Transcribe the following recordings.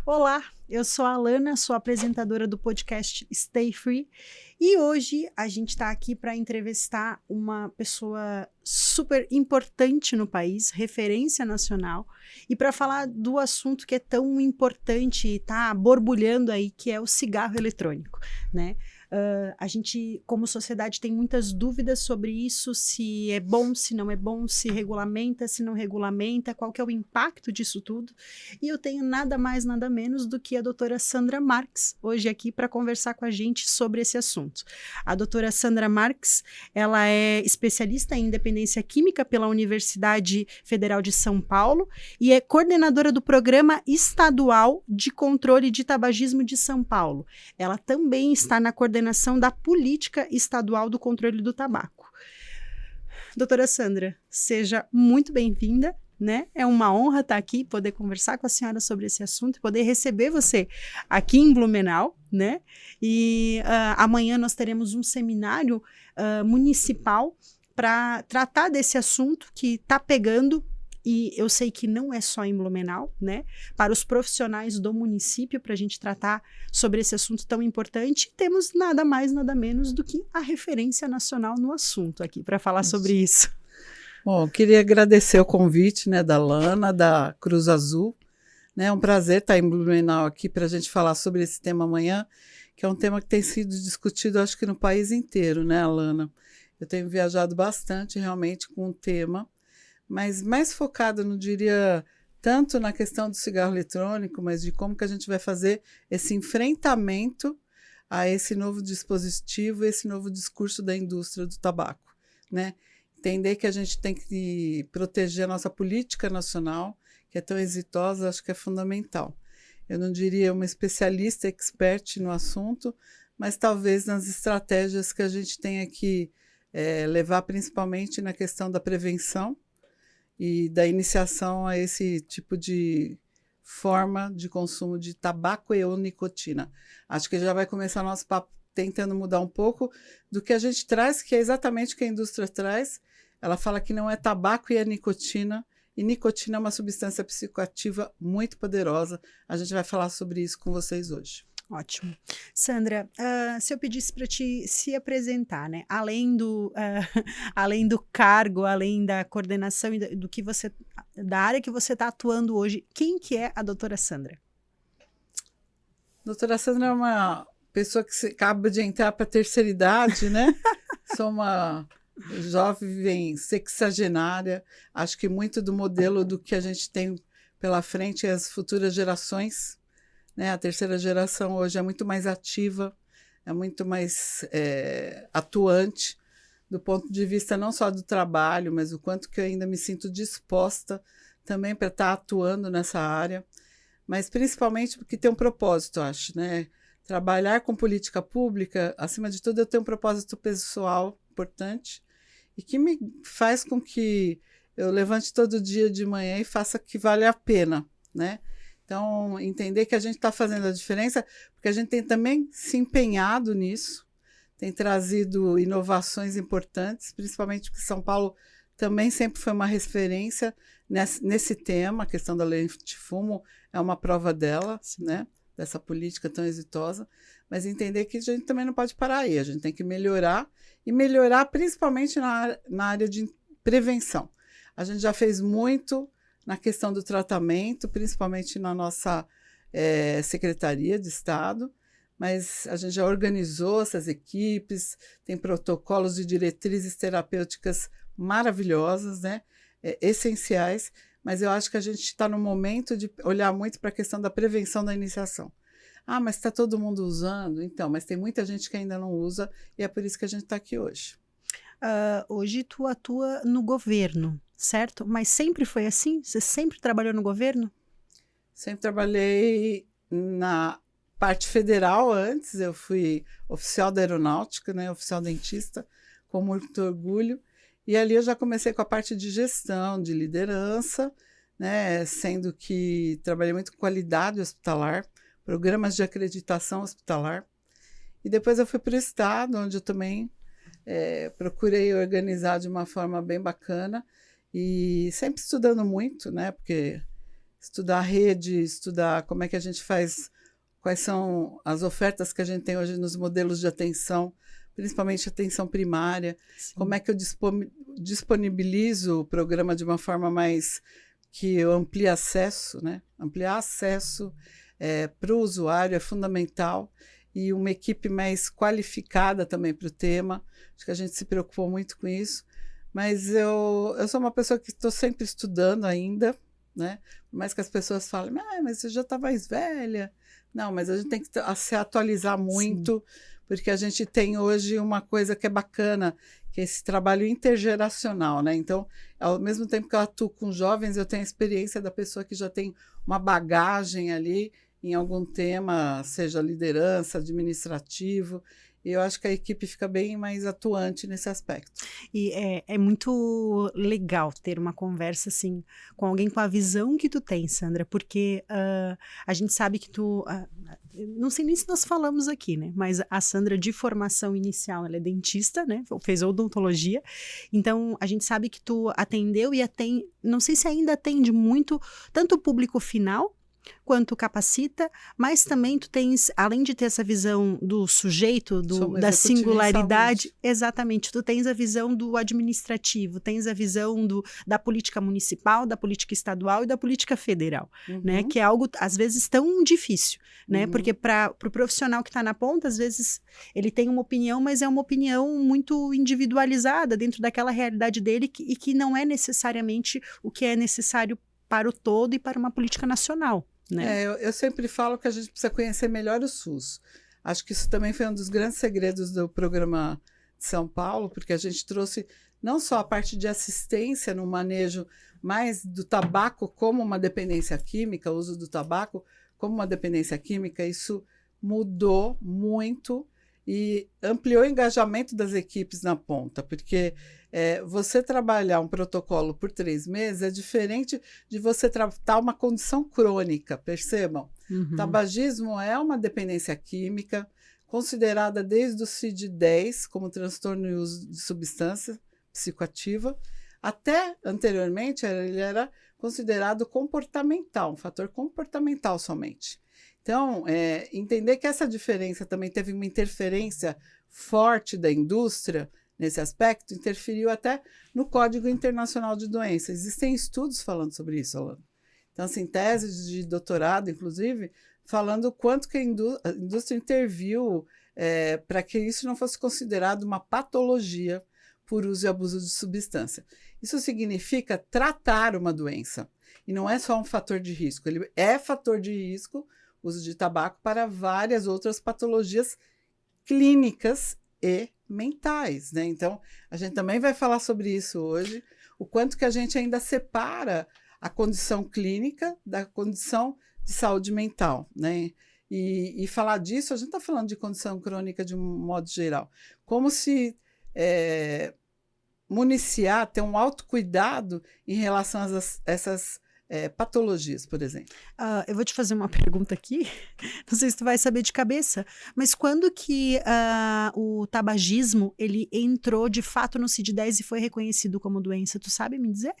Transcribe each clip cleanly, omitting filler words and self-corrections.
Olá, eu sou a Alana, sou apresentadora do podcast Stay Free e hoje a gente está aqui para entrevistar uma pessoa super importante no país, referência nacional, e para falar do assunto que é tão importante e está borbulhando aí, que é o cigarro eletrônico, né? A gente, como sociedade, tem muitas dúvidas sobre isso, se é bom, se não é bom, se regulamenta, se não regulamenta, qual que é o impacto disso tudo. E eu tenho nada mais, nada menos do que a doutora Sandra Marques, hoje aqui para conversar com a gente sobre esse assunto. A doutora Sandra Marques, ela é especialista em independência química pela Universidade Federal de São Paulo e é coordenadora do Programa Estadual de Controle de Tabagismo de São Paulo. Ela também está na coordenação da Política Estadual do Controle do Tabaco. Doutora Sandra, seja muito bem-vinda, né? É uma honra estar aqui, poder conversar com a senhora sobre esse assunto, poder receber você aqui em Blumenau, né? E amanhã nós teremos um seminário municipal para tratar desse assunto que está pegando. E eu sei que não é só em Blumenau, né? Para os profissionais do município, para a gente tratar sobre esse assunto tão importante, temos nada mais, nada menos do que a referência nacional no assunto aqui, para falar sobre isso. Bom, queria agradecer o convite, né, da Lana, da Cruz Azul. É um prazer estar em Blumenau aqui para a gente falar sobre esse tema amanhã, que é um tema que tem sido discutido, acho que no país inteiro, né, Lana? Eu tenho viajado bastante, realmente, com o tema, mas mais focado, não diria tanto na questão do cigarro eletrônico, mas de como que a gente vai fazer esse enfrentamento a esse novo dispositivo, esse novo discurso da indústria do tabaco, né? Entender que a gente tem que proteger a nossa política nacional, que é tão exitosa, acho que é fundamental. Eu não diria uma especialista, expert no assunto, mas talvez nas estratégias que a gente tenha que levar, principalmente na questão da prevenção, e da iniciação a esse tipo de forma de consumo de tabaco e ou nicotina. Acho que já vai começar nosso papo tentando mudar um pouco do que a gente traz, que é exatamente o que a indústria traz. Ela fala que não é tabaco e é nicotina, e nicotina é uma substância psicoativa muito poderosa. A gente vai falar sobre isso com vocês hoje. Ótimo. Sandra, se eu pedisse para te se apresentar, né? Além do cargo, além da coordenação e do que você, da área que você está atuando hoje, quem que é a doutora Sandra? Doutora Sandra é uma pessoa que acaba de entrar para a terceira idade, né? Sou uma jovem sexagenária. Acho que muito do modelo do que a gente tem pela frente é as futuras gerações. Né? A terceira geração hoje é muito mais ativa, é muito mais atuante, do ponto de vista não só do trabalho, mas o quanto que eu ainda me sinto disposta também para estar atuando nessa área, mas principalmente porque tem um propósito, acho, né? Trabalhar com política pública, acima de tudo, eu tenho um propósito pessoal importante e que me faz com que eu levante todo dia de manhã e faça que vale a pena, né? Então, entender que a gente está fazendo a diferença, porque a gente tem também se empenhado nisso, tem trazido inovações importantes, principalmente porque São Paulo também sempre foi uma referência nesse tema, a questão da lei antifumo é uma prova dela, né, dessa política tão exitosa, mas entender que a gente também não pode parar aí, a gente tem que melhorar, e melhorar principalmente na área de prevenção. A gente já fez muito na questão do tratamento, principalmente na nossa Secretaria de Estado, mas a gente já organizou essas equipes, tem protocolos e diretrizes terapêuticas maravilhosas, né? Essenciais, mas eu acho que a gente está no momento de olhar muito para a questão da prevenção da iniciação. Ah, mas está todo mundo usando? Então, mas tem muita gente que ainda não usa e é por isso que a gente está aqui hoje. Hoje tu atua no governo, certo? Mas sempre foi assim? Você sempre trabalhou no governo? Sempre trabalhei na parte federal antes, eu fui oficial da aeronáutica, né, oficial dentista, com muito orgulho, e ali eu já comecei com a parte de gestão, de liderança, né, sendo que trabalhei muito com qualidade hospitalar, programas de acreditação hospitalar, e depois eu fui para o Estado, onde eu também procurei organizar de uma forma bem bacana, e sempre estudando muito, né, porque estudar a rede, estudar como é que a gente faz, quais são as ofertas que a gente tem hoje nos modelos de atenção, principalmente atenção primária, Sim. como é que eu disponibilizo o programa de uma forma mais que eu amplie acesso, né? Ampliar acesso para o usuário é fundamental, e uma equipe mais qualificada também para o tema. Acho que a gente se preocupou muito com isso, mas eu sou uma pessoa que estou sempre estudando ainda, né? Por mais que as pessoas falem, mas você já está mais velha. Não, mas a gente tem que se atualizar muito, sim, porque a gente tem hoje uma coisa que é bacana, que é esse trabalho intergeracional, né? Então, ao mesmo tempo que eu atuo com jovens, eu tenho a experiência da pessoa que já tem uma bagagem ali em algum tema, seja liderança, administrativo, e eu acho que a equipe fica bem mais atuante nesse aspecto. E é muito legal ter uma conversa assim com alguém com a visão que tu tem, Sandra, porque a gente sabe que tu... não sei nem se nós falamos aqui, né? Mas a Sandra, de formação inicial, ela é dentista, né? Fez odontologia. Então, a gente sabe que tu atendeu e atende... Não sei se ainda atende muito, tanto o público final, quanto capacita, mas também tu tens, além de ter essa visão do sujeito, da singularidade, exatamente, tu tens a visão do administrativo, tens a visão da política municipal, da política estadual e da política federal, né, que é algo, às vezes, tão difícil, né, porque para o profissional que está na ponta, às vezes, ele tem uma opinião, mas é uma opinião muito individualizada dentro daquela realidade dele e que não é necessariamente o que é necessário para o todo e para uma política nacional. Né? Eu sempre falo que a gente precisa conhecer melhor o SUS. Acho que isso também foi um dos grandes segredos do programa de São Paulo, porque a gente trouxe não só a parte de assistência no manejo mais do tabaco como uma dependência química, o uso do tabaco como uma dependência química, isso mudou muito e ampliou o engajamento das equipes na ponta, porque você trabalhar um protocolo por 3 meses é diferente de você tratar uma condição crônica, percebam? Tabagismo é uma dependência química, considerada desde o CID-10 como transtorno e uso de substância psicoativa, até anteriormente ele era considerado comportamental, um fator comportamental somente. Então, entender que essa diferença também teve uma interferência forte da indústria nesse aspecto, interferiu até no Código Internacional de Doenças. Existem estudos falando sobre isso, Alana. Então, assim, teses de doutorado, inclusive, falando o quanto que a indústria interviu para que isso não fosse considerado uma patologia por uso e abuso de substância. Isso significa tratar uma doença, e não é só um fator de risco, ele é fator de risco, uso de tabaco, para várias outras patologias clínicas e mentais, né? Então, a gente também vai falar sobre isso hoje, o quanto que a gente ainda separa a condição clínica da condição de saúde mental, né? E falar disso, a gente está falando de condição crônica de um modo geral, como se municiar, ter um autocuidado em relação a essas patologias, por exemplo. Eu vou te fazer uma pergunta aqui, não sei se tu vai saber de cabeça, mas quando que o tabagismo ele entrou de fato no CID-10 e foi reconhecido como doença? Tu sabe me dizer?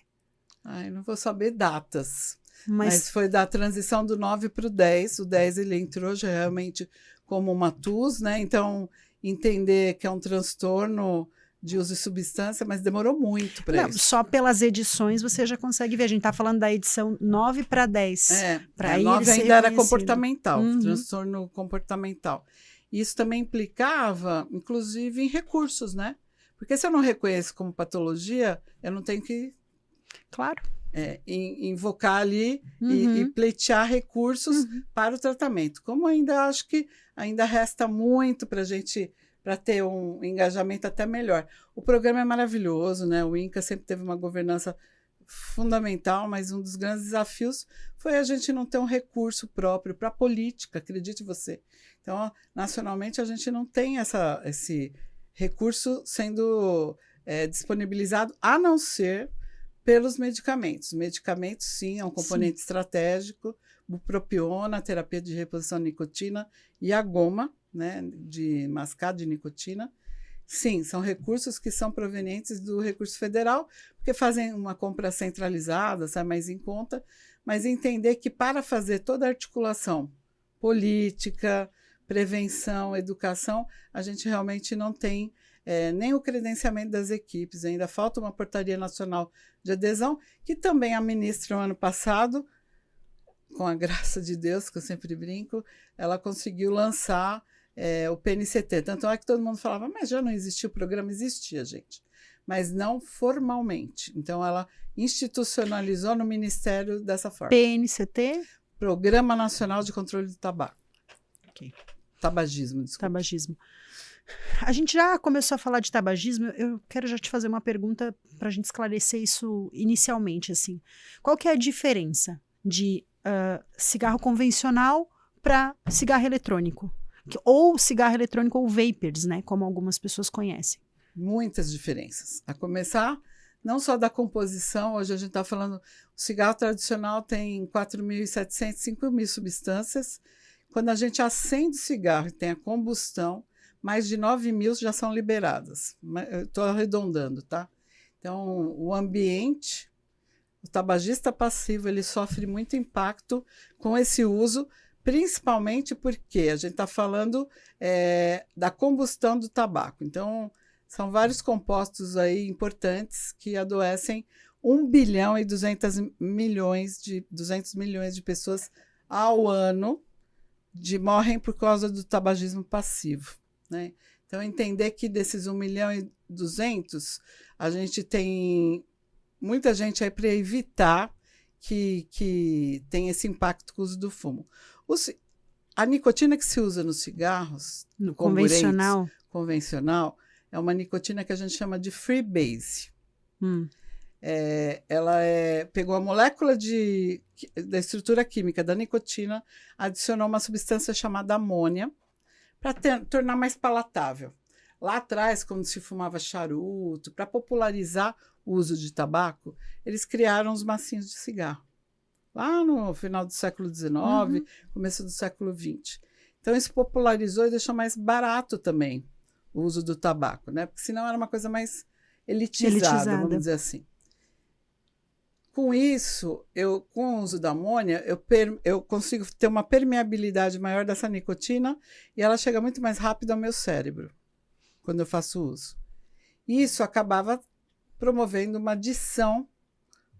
Não vou saber datas, mas foi da transição do 9 para o 10. O 10 ele entrou já realmente como uma TUS, né? Então, entender que é um transtorno de uso de substância, mas demorou muito para isso. Só pelas edições você já consegue ver. A gente está falando da edição 9 para 10. A 9 ainda era comportamental, transtorno comportamental. Isso também implicava, inclusive, em recursos, né? Porque se eu não reconheço como patologia, eu não tenho que... Claro. Invocar ali e pleitear recursos para o tratamento. Como ainda acho que ainda resta muito para a gente... para ter um engajamento até melhor. O programa é maravilhoso, né? O INCA sempre teve uma governança fundamental, mas um dos grandes desafios foi a gente não ter um recurso próprio para a política, acredite você. Então, nacionalmente, a gente não tem esse recurso sendo disponibilizado, a não ser pelos medicamentos. Medicamentos, sim, é um componente estratégico, bupropiona, terapia de reposição de nicotina e a goma, né, de mascar de nicotina, Sim, são recursos que são provenientes do recurso federal, porque fazem uma compra centralizada, sai mais em conta, mas entender que para fazer toda a articulação política, prevenção, educação, a gente realmente não tem nem o credenciamento das equipes, ainda falta uma portaria nacional de adesão, que também a ministra, no ano passado, com a graça de Deus, que eu sempre brinco, ela conseguiu lançar o PNCT. Tanto é que todo mundo falava, mas já não existia o programa? Existia, gente, mas não formalmente. Então, ela institucionalizou no Ministério dessa forma. PNCT? Programa Nacional de Controle do Tabaco. Ok. Tabagismo, desculpa. Tabagismo. A gente já começou a falar de tabagismo, eu quero já te fazer uma pergunta para a gente esclarecer isso inicialmente, assim. Qual que é a diferença de cigarro convencional para cigarro eletrônico? Ou cigarro eletrônico ou vapers, né? Como algumas pessoas conhecem. Muitas diferenças. A começar, não só da composição, hoje a gente está falando, o cigarro tradicional tem 4.700, 5.000 substâncias. Quando a gente acende o cigarro e tem a combustão, mais de 9.000 já são liberadas. Estou arredondando, tá? Então, o ambiente, o tabagista passivo, ele sofre muito impacto com esse uso, principalmente porque a gente está falando da combustão do tabaco. Então, são vários compostos aí importantes que adoecem 1 bilhão e 200 milhões de pessoas ao ano morrem por causa do tabagismo passivo, né? Então, entender que desses 1 milhão e 200, a gente tem muita gente aí para evitar que tem esse impacto com o uso do fumo. A nicotina que se usa nos cigarros, no convencional, é uma nicotina que a gente chama de freebase. Ela pegou a molécula da estrutura química da nicotina, adicionou uma substância chamada amônia para tornar mais palatável. Lá atrás, quando se fumava charuto, para popularizar o uso de tabaco, eles criaram os macinhos de cigarro. Lá no final do século XIX, começo do século XX. Então, isso popularizou e deixou mais barato também o uso do tabaco, né? Porque senão era uma coisa mais elitizada. Vamos dizer assim. Com isso, com o uso da amônia, eu consigo ter uma permeabilidade maior dessa nicotina e ela chega muito mais rápido ao meu cérebro quando eu faço uso. Isso acabava promovendo uma adição,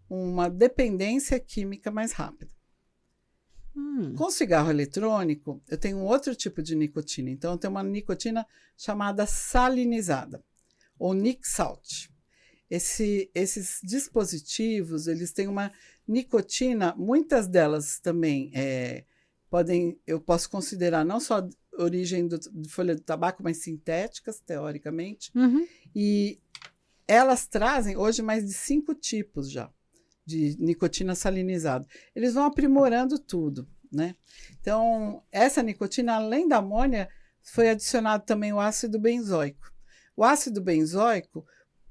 uma dependência química mais rápida. Com cigarro eletrônico, eu tenho um outro tipo de nicotina. Então, eu tenho uma nicotina chamada salinizada, ou nic salt. Esses dispositivos, eles têm uma nicotina, muitas delas também eu posso considerar não só origem de folha de tabaco, mas sintéticas, teoricamente. E elas trazem hoje mais de 5 tipos já de nicotina salinizada. Eles vão aprimorando tudo, né? Então, essa nicotina, além da amônia, foi adicionado também o ácido benzoico. O ácido benzoico,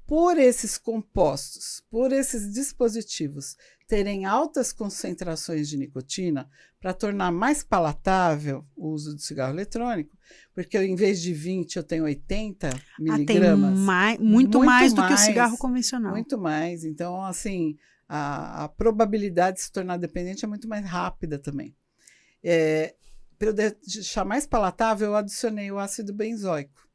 por esses compostos, por esses dispositivos terem altas concentrações de nicotina, para tornar mais palatável o uso do cigarro eletrônico, porque em vez de 20 eu tenho 80 miligramas. Tem muito mais do que o cigarro convencional. Muito mais. Então, assim, a probabilidade de se tornar dependente é muito mais rápida também. Para eu deixar mais palatável, eu adicionei o ácido benzoico.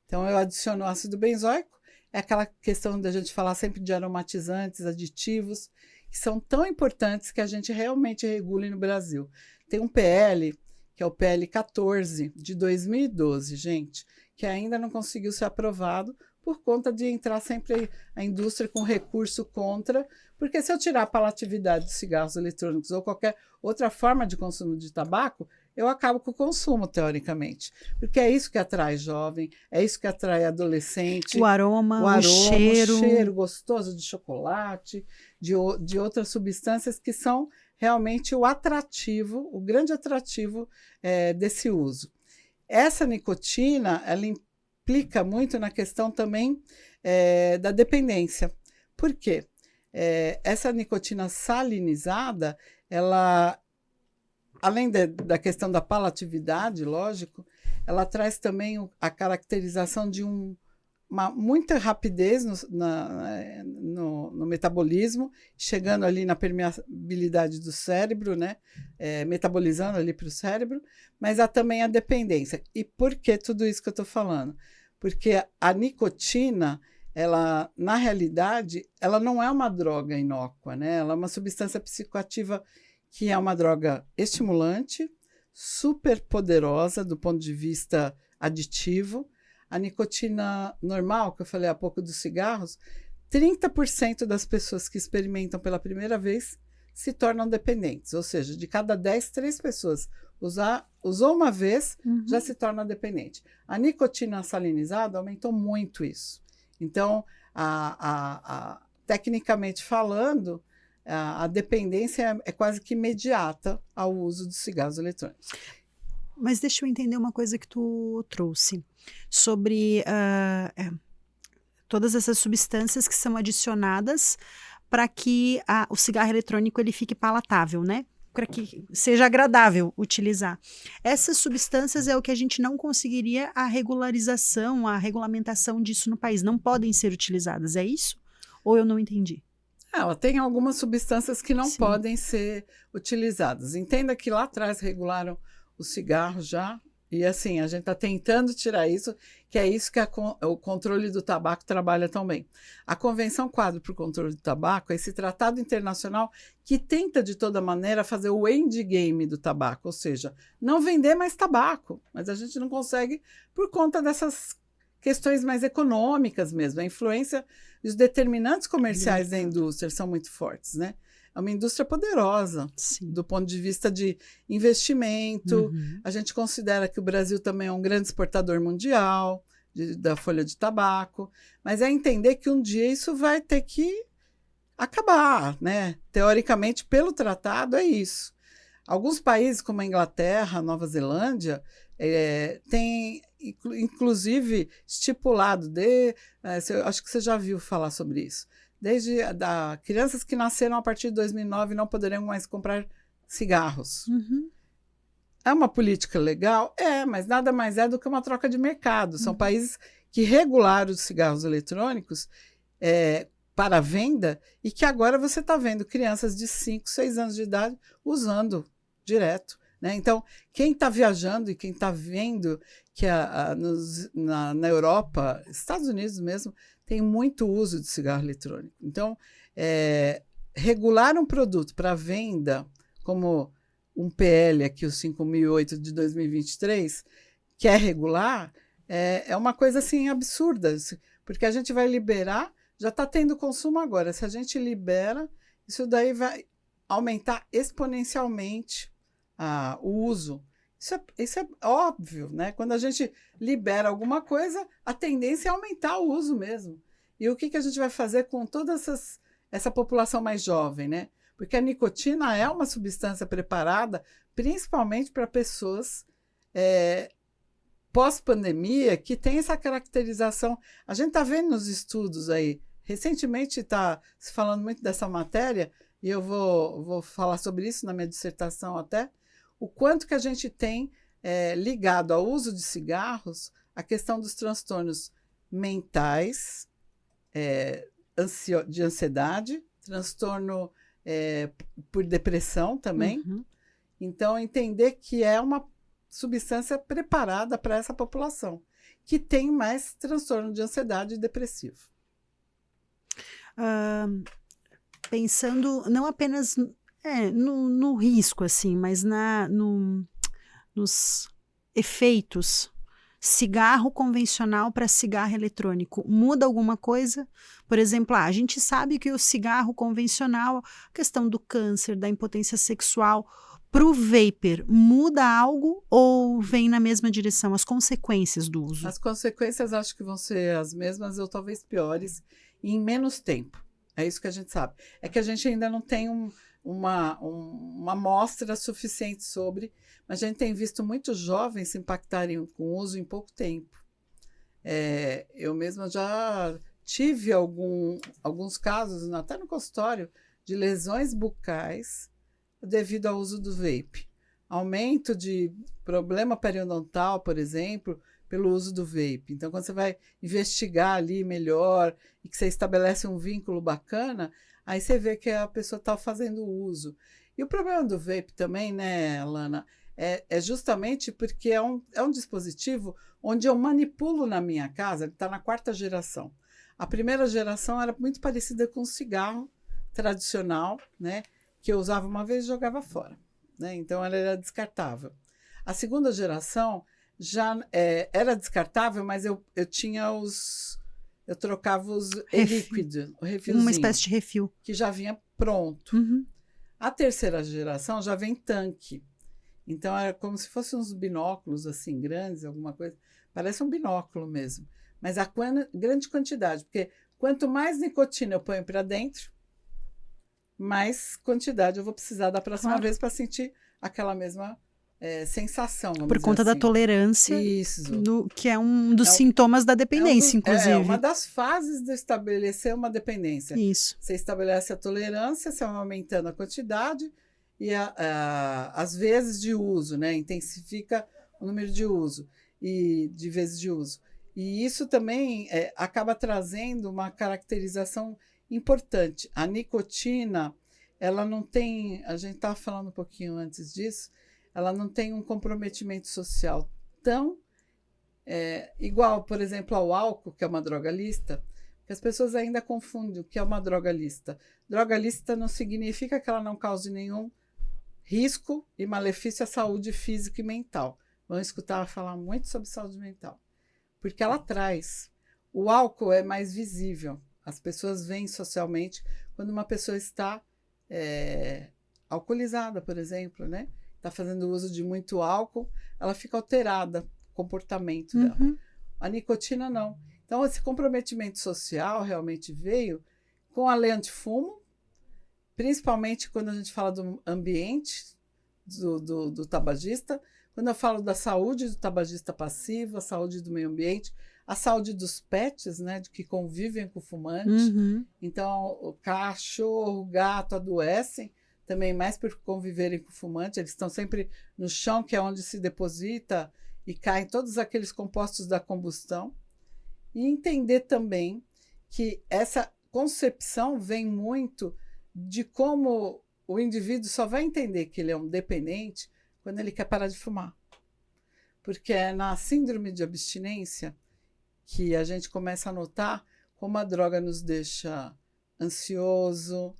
Então, eu adiciono o ácido benzoico, é aquela questão da gente falar sempre de aromatizantes, aditivos, que são tão importantes que a gente realmente regule no Brasil. Tem um PL, que é o PL 14, de 2012, gente, que ainda não conseguiu ser aprovado por conta de entrar sempre a indústria com recurso contra, porque se eu tirar a palatividade dos cigarros eletrônicos ou qualquer outra forma de consumo de tabaco, eu acabo com o consumo, teoricamente. Porque é isso que atrai jovem, é isso que atrai adolescente. O aroma, o cheiro. O cheiro gostoso de chocolate, de outras substâncias que são realmente o atrativo, o grande atrativo desse uso. Essa nicotina, ela implica muito na questão também da dependência. Por quê? Essa nicotina salinizada, ela, além da questão da palatividade, lógico, ela traz também a caracterização de um muita rapidez no metabolismo, chegando ali na permeabilidade do cérebro, né? Metabolizando ali para o cérebro, mas há também a dependência. E por que tudo isso que eu estou falando? Porque a nicotina, ela, na realidade, ela não é uma droga inócua, né? Ela é uma substância psicoativa que é uma droga estimulante, super poderosa do ponto de vista aditivo. A nicotina normal, que eu falei há pouco dos cigarros, 30% das pessoas que experimentam pela primeira vez se tornam dependentes. Ou seja, de cada 10, 3 pessoas usou uma vez, já se torna dependente. A nicotina salinizada aumentou muito isso. Então, tecnicamente falando, a dependência é quase que imediata ao uso dos cigarros eletrônicos. Mas deixa eu entender uma coisa que tu trouxe sobre todas essas substâncias que são adicionadas para que o cigarro eletrônico ele fique palatável, né? Para que seja agradável utilizar. Essas substâncias é o que a gente não conseguiria a regularização, a regulamentação disso no país. Não podem ser utilizadas, é isso? Ou eu não entendi? Ela tem algumas substâncias que não podem ser utilizadas. Entenda que lá atrás regularam o cigarro já, e assim, a gente está tentando tirar isso, que é isso que o controle do tabaco trabalha também. A Convenção Quadro para o Controle do Tabaco é esse tratado internacional que tenta, de toda maneira, fazer o endgame do tabaco, ou seja, não vender mais tabaco, mas a gente não consegue por conta dessas questões mais econômicas mesmo. A influência dos determinantes comerciais da indústria são muito fortes, né? É uma indústria poderosa, do ponto de vista de investimento. A gente considera que o Brasil também é um grande exportador mundial da folha de tabaco, mas é entender que um dia isso vai ter que acabar, né? Teoricamente, pelo tratado, é isso. Alguns países, como a Inglaterra, Nova Zelândia, têm, inclusive, estipulado, acho que você já viu falar sobre isso, desde crianças que nasceram a partir de 2009 não poderiam mais comprar cigarros. É uma política legal? Mas nada mais é do que uma troca de mercado. São países que regularam os cigarros eletrônicos para venda e que agora você está vendo crianças de 5, 6 anos de idade usando direto. Né? Então, quem está viajando e quem está vendo que na Europa, Estados Unidos mesmo, tem muito uso de cigarro eletrônico. Então, regular um produto para venda, como um PL aqui, o 5.008 de 2023, que é regular, é uma coisa assim absurda, porque a gente vai liberar, já está tendo consumo agora. Se a gente libera, isso daí vai aumentar exponencialmente o uso. Isso é óbvio, né? Quando a gente libera alguma coisa, a tendência é aumentar o uso mesmo. E o que a gente vai fazer com toda essa população mais jovem, né? Porque a nicotina é uma substância preparada principalmente para pessoas pós-pandemia que tem essa caracterização. A gente está vendo nos estudos aí, recentemente está se falando muito dessa matéria, e eu vou falar sobre isso na minha dissertação até, o quanto que a gente tem ligado ao uso de cigarros a questão dos transtornos mentais, de ansiedade, transtorno por depressão também. Então, entender que é uma substância preparada para essa população, que tem mais transtorno de ansiedade e depressivo. Pensando não apenas no risco, assim, mas nos efeitos, cigarro convencional para cigarro eletrônico, muda alguma coisa? Por exemplo, a gente sabe que o cigarro convencional, a questão do câncer, da impotência sexual, para o vapor, muda algo ou vem na mesma direção? As consequências do uso? As consequências acho que vão ser as mesmas ou talvez piores e em menos tempo. É isso que a gente sabe. É que a gente ainda não tem uma amostra suficiente sobre, mas a gente tem visto muitos jovens se impactarem com o uso em pouco tempo. Eu mesma já tive alguns casos, até no consultório, de lesões bucais devido ao uso do vape. Aumento de problema periodontal, por exemplo, pelo uso do vape. Então, quando você vai investigar ali melhor e que você estabelece um vínculo bacana, aí você vê que a pessoa está fazendo uso. E o problema do vape também, né, Lana, é justamente porque é um dispositivo onde eu manipulo na minha casa, ele está na 4ª geração. A primeira geração era muito parecida com o cigarro tradicional, né, que eu usava uma vez e jogava fora, né, então ela era descartável. A segunda geração já era descartável, mas eu tinha eu trocava os líquidos, o refilzinho. Uma espécie de refil. Que já vinha pronto. Uhum. A terceira geração já vem tanque. Então, era como se fossem uns binóculos assim, grandes, alguma coisa. Parece um binóculo mesmo. Mas a grande quantidade, porque quanto mais nicotina eu ponho para dentro, mais quantidade eu vou precisar da próxima vez para sentir aquela mesma sensação. Por conta da tolerância, que é um dos sintomas da dependência, inclusive. É uma das fases de estabelecer uma dependência. Isso. Você estabelece a tolerância, você vai aumentando a quantidade e as vezes de uso, né? Intensifica o número de uso e de vezes de uso. E isso também acaba trazendo uma caracterização importante. A nicotina, ela não tem, a gente estava falando um pouquinho antes disso, ela não tem um comprometimento social tão igual, por exemplo, ao álcool, que é uma droga lista, que as pessoas ainda confundem o que é uma droga lista. Droga lista não significa que ela não cause nenhum risco e malefício à saúde física e mental. Vamos escutar falar muito sobre saúde mental, porque ela traz. O álcool é mais visível. As pessoas veem socialmente quando uma pessoa está alcoolizada, por exemplo, né? Está fazendo uso de muito álcool, ela fica alterada, o comportamento dela. A nicotina não. Então, esse comprometimento social realmente veio com a lei antifumo, principalmente quando a gente fala do ambiente do tabagista, quando eu falo da saúde do tabagista passivo, a saúde do meio ambiente, a saúde dos pets, né, de que convivem com o fumante. Então, o cachorro, o gato adoecem, também mais por conviverem com o fumante, eles estão sempre no chão, que é onde se deposita e caem todos aqueles compostos da combustão. E entender também que essa concepção vem muito de como o indivíduo só vai entender que ele é um dependente quando ele quer parar de fumar. Porque é na síndrome de abstinência que a gente começa a notar como a droga nos deixa ansioso,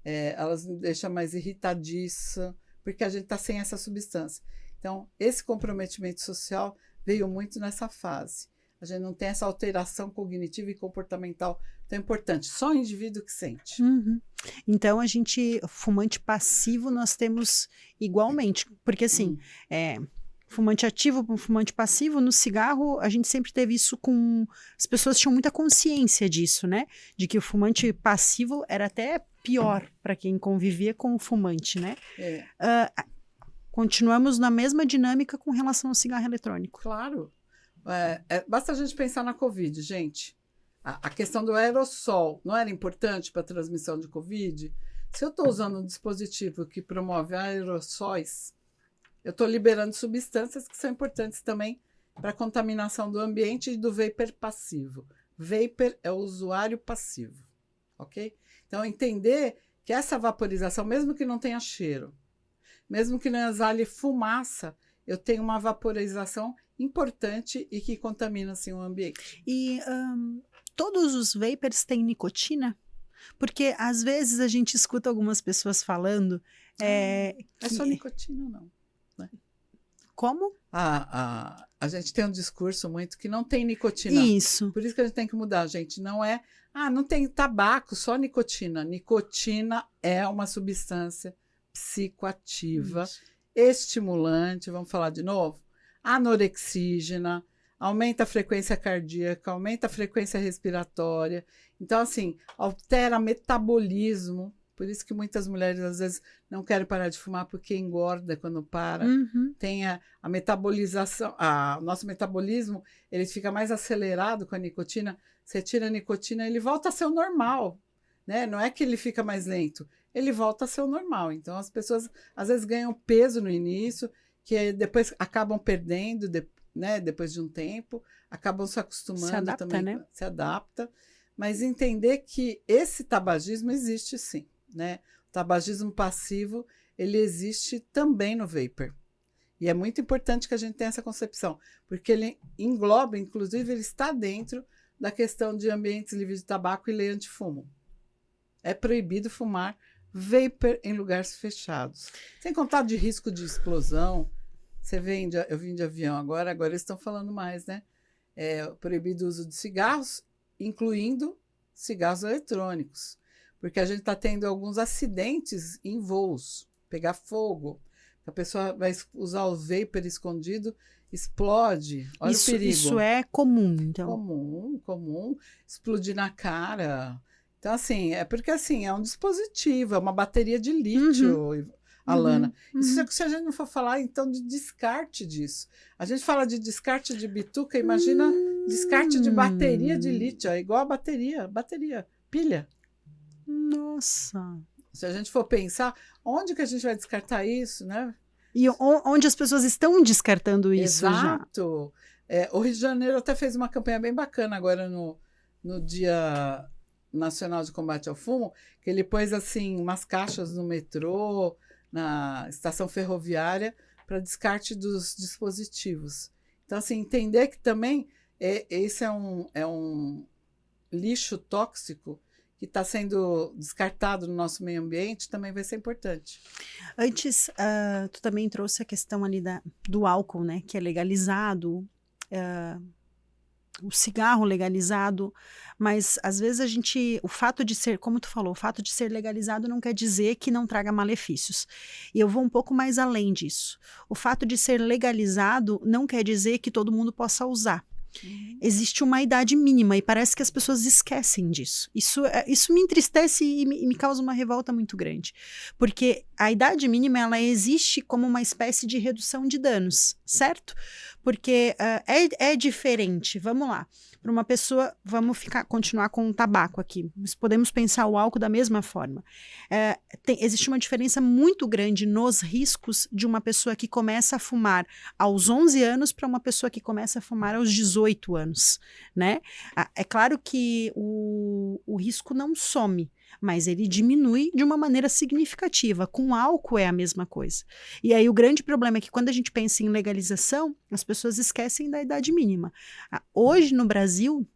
elas nos deixam mais irritadiça, porque a gente está sem essa substância. Então, esse comprometimento social veio muito nessa fase. A gente não tem essa alteração cognitiva e comportamental tão importante. Só o indivíduo que sente. Então, fumante passivo, nós temos igualmente. Porque, assim, fumante ativo para fumante passivo, no cigarro, a gente sempre teve isso com... As pessoas tinham muita consciência disso, né? De que o fumante passivo era até pior para quem convivia com o fumante, né? Continuamos na mesma dinâmica com relação ao cigarro eletrônico. Claro. Basta a gente pensar na Covid, gente. A questão do aerossol não era importante para a transmissão de Covid? Se eu estou usando um dispositivo que promove aerossóis, eu estou liberando substâncias que são importantes também para a contaminação do ambiente e do vapor passivo. Vapor é o usuário passivo, ok? Então, entender que essa vaporização, mesmo que não tenha cheiro, mesmo que não exale fumaça, eu tenho uma vaporização importante e que contamina, assim, o ambiente. E todos os vapers têm nicotina? Porque, às vezes, a gente escuta algumas pessoas falando... É só nicotina, não. Né? Como? A gente tem um discurso muito que não tem nicotina. Isso. Por isso que a gente tem que mudar, gente. Não é... não tem tabaco, só nicotina. Nicotina é uma substância psicoativa, estimulante, vamos falar de novo? Anorexígena, aumenta a frequência cardíaca, aumenta a frequência respiratória. Então, assim, altera metabolismo. Por isso que muitas mulheres, às vezes, não querem parar de fumar porque engorda quando para. Tem a metabolização. O nosso metabolismo, ele fica mais acelerado com a nicotina. Você tira a nicotina, ele volta a ser o normal. Né? Não é que ele fica mais lento, ele volta a ser o normal. Então, as pessoas, às vezes, ganham peso no início, que depois acabam perdendo né, depois de um tempo, acabam se acostumando Se adapta, também, né? se adapta, mas entender que esse tabagismo existe sim, né? O tabagismo passivo, ele existe também no vapor. E é muito importante que a gente tenha essa concepção, porque ele engloba, inclusive, ele está dentro da questão de ambientes livres de tabaco e lei antifumo. É proibido fumar vapor em lugares fechados. Sem contar de risco de explosão. Eu vim de avião agora eles estão falando mais, né? É proibido o uso de cigarros, incluindo cigarros eletrônicos. Porque a gente está tendo alguns acidentes em voos, pegar fogo. A pessoa vai usar o vapor escondido, explode. Olha o perigo. Isso é comum, então. Comum. Explodir na cara. Então, assim, porque assim, é um dispositivo, é uma bateria de lítio, Alana. Isso é que se a gente não for falar, então, de descarte disso. A gente fala de descarte de bituca, imagina descarte de bateria de lítio, é igual a bateria, pilha. Nossa. Se a gente for pensar, onde que a gente vai descartar isso, né? E onde as pessoas estão descartando isso já? Exato. O Rio de Janeiro até fez uma campanha bem bacana agora no Dia Nacional de Combate ao Fumo, que ele pôs assim umas caixas no metrô, na estação ferroviária, para descarte dos dispositivos. Então, assim, entender que também esse é um lixo tóxico que está sendo descartado no nosso meio ambiente, também vai ser importante. Antes, tu também trouxe a questão ali do álcool, né, que é legalizado, o cigarro legalizado, mas às vezes o fato de ser, como tu falou, o fato de ser legalizado não quer dizer que não traga malefícios. E eu vou um pouco mais além disso. O fato de ser legalizado não quer dizer que todo mundo possa usar. Existe uma idade mínima e parece que as pessoas esquecem disso. Isso me entristece e me causa uma revolta muito grande, porque a idade mínima ela existe como uma espécie de redução de danos, certo? Porque é diferente. Vamos lá. Para uma pessoa, continuar com o tabaco aqui, mas podemos pensar o álcool da mesma forma. Existe uma diferença muito grande nos riscos de uma pessoa que começa a fumar aos 11 anos para uma pessoa que começa a fumar aos 18 anos, né? É claro que o risco não some, mas ele diminui de uma maneira significativa. Com álcool é a mesma coisa. E aí o grande problema é que quando a gente pensa em legalização, as pessoas esquecem da idade mínima. Hoje no Brasil,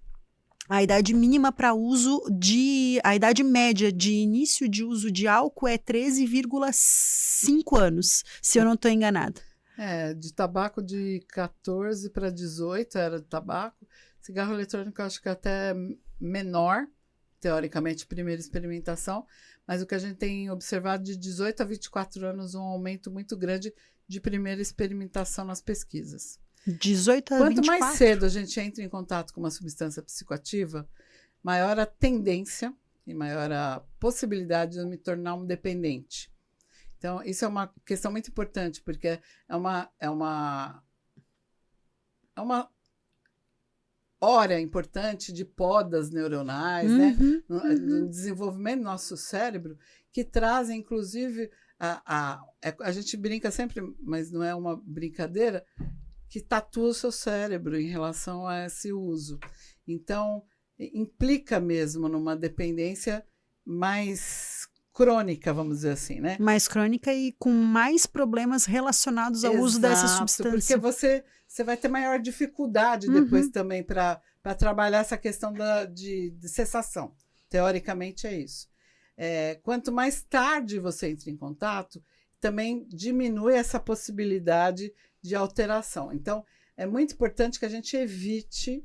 a idade mínima para a idade média de início de uso de álcool é 13,5 anos, se eu não estou enganada. De tabaco de 14 para 18 era de tabaco. Cigarro eletrônico eu acho que até menor, teoricamente, primeira experimentação, mas o que a gente tem observado de 18 a 24 anos, um aumento muito grande de primeira experimentação nas pesquisas. 18 a Quanto 24? mais cedo a gente entra em contato com uma substância psicoativa, maior a tendência e maior a possibilidade de eu me tornar um dependente. Então, isso é uma questão muito importante, porque é uma hora importante de podas neuronais, né? No desenvolvimento do nosso cérebro, que trazem, inclusive, a gente brinca sempre, mas não é uma brincadeira, que tatua o seu cérebro em relação a esse uso. Então, implica mesmo numa dependência mais crônica, vamos dizer assim, né? Mais crônica e com mais problemas relacionados ao uso dessa substância. Porque você vai ter maior dificuldade depois também para trabalhar essa questão de cessação. Teoricamente é isso. Quanto mais tarde você entra em contato, também diminui essa possibilidade de alteração. Então, é muito importante que a gente evite,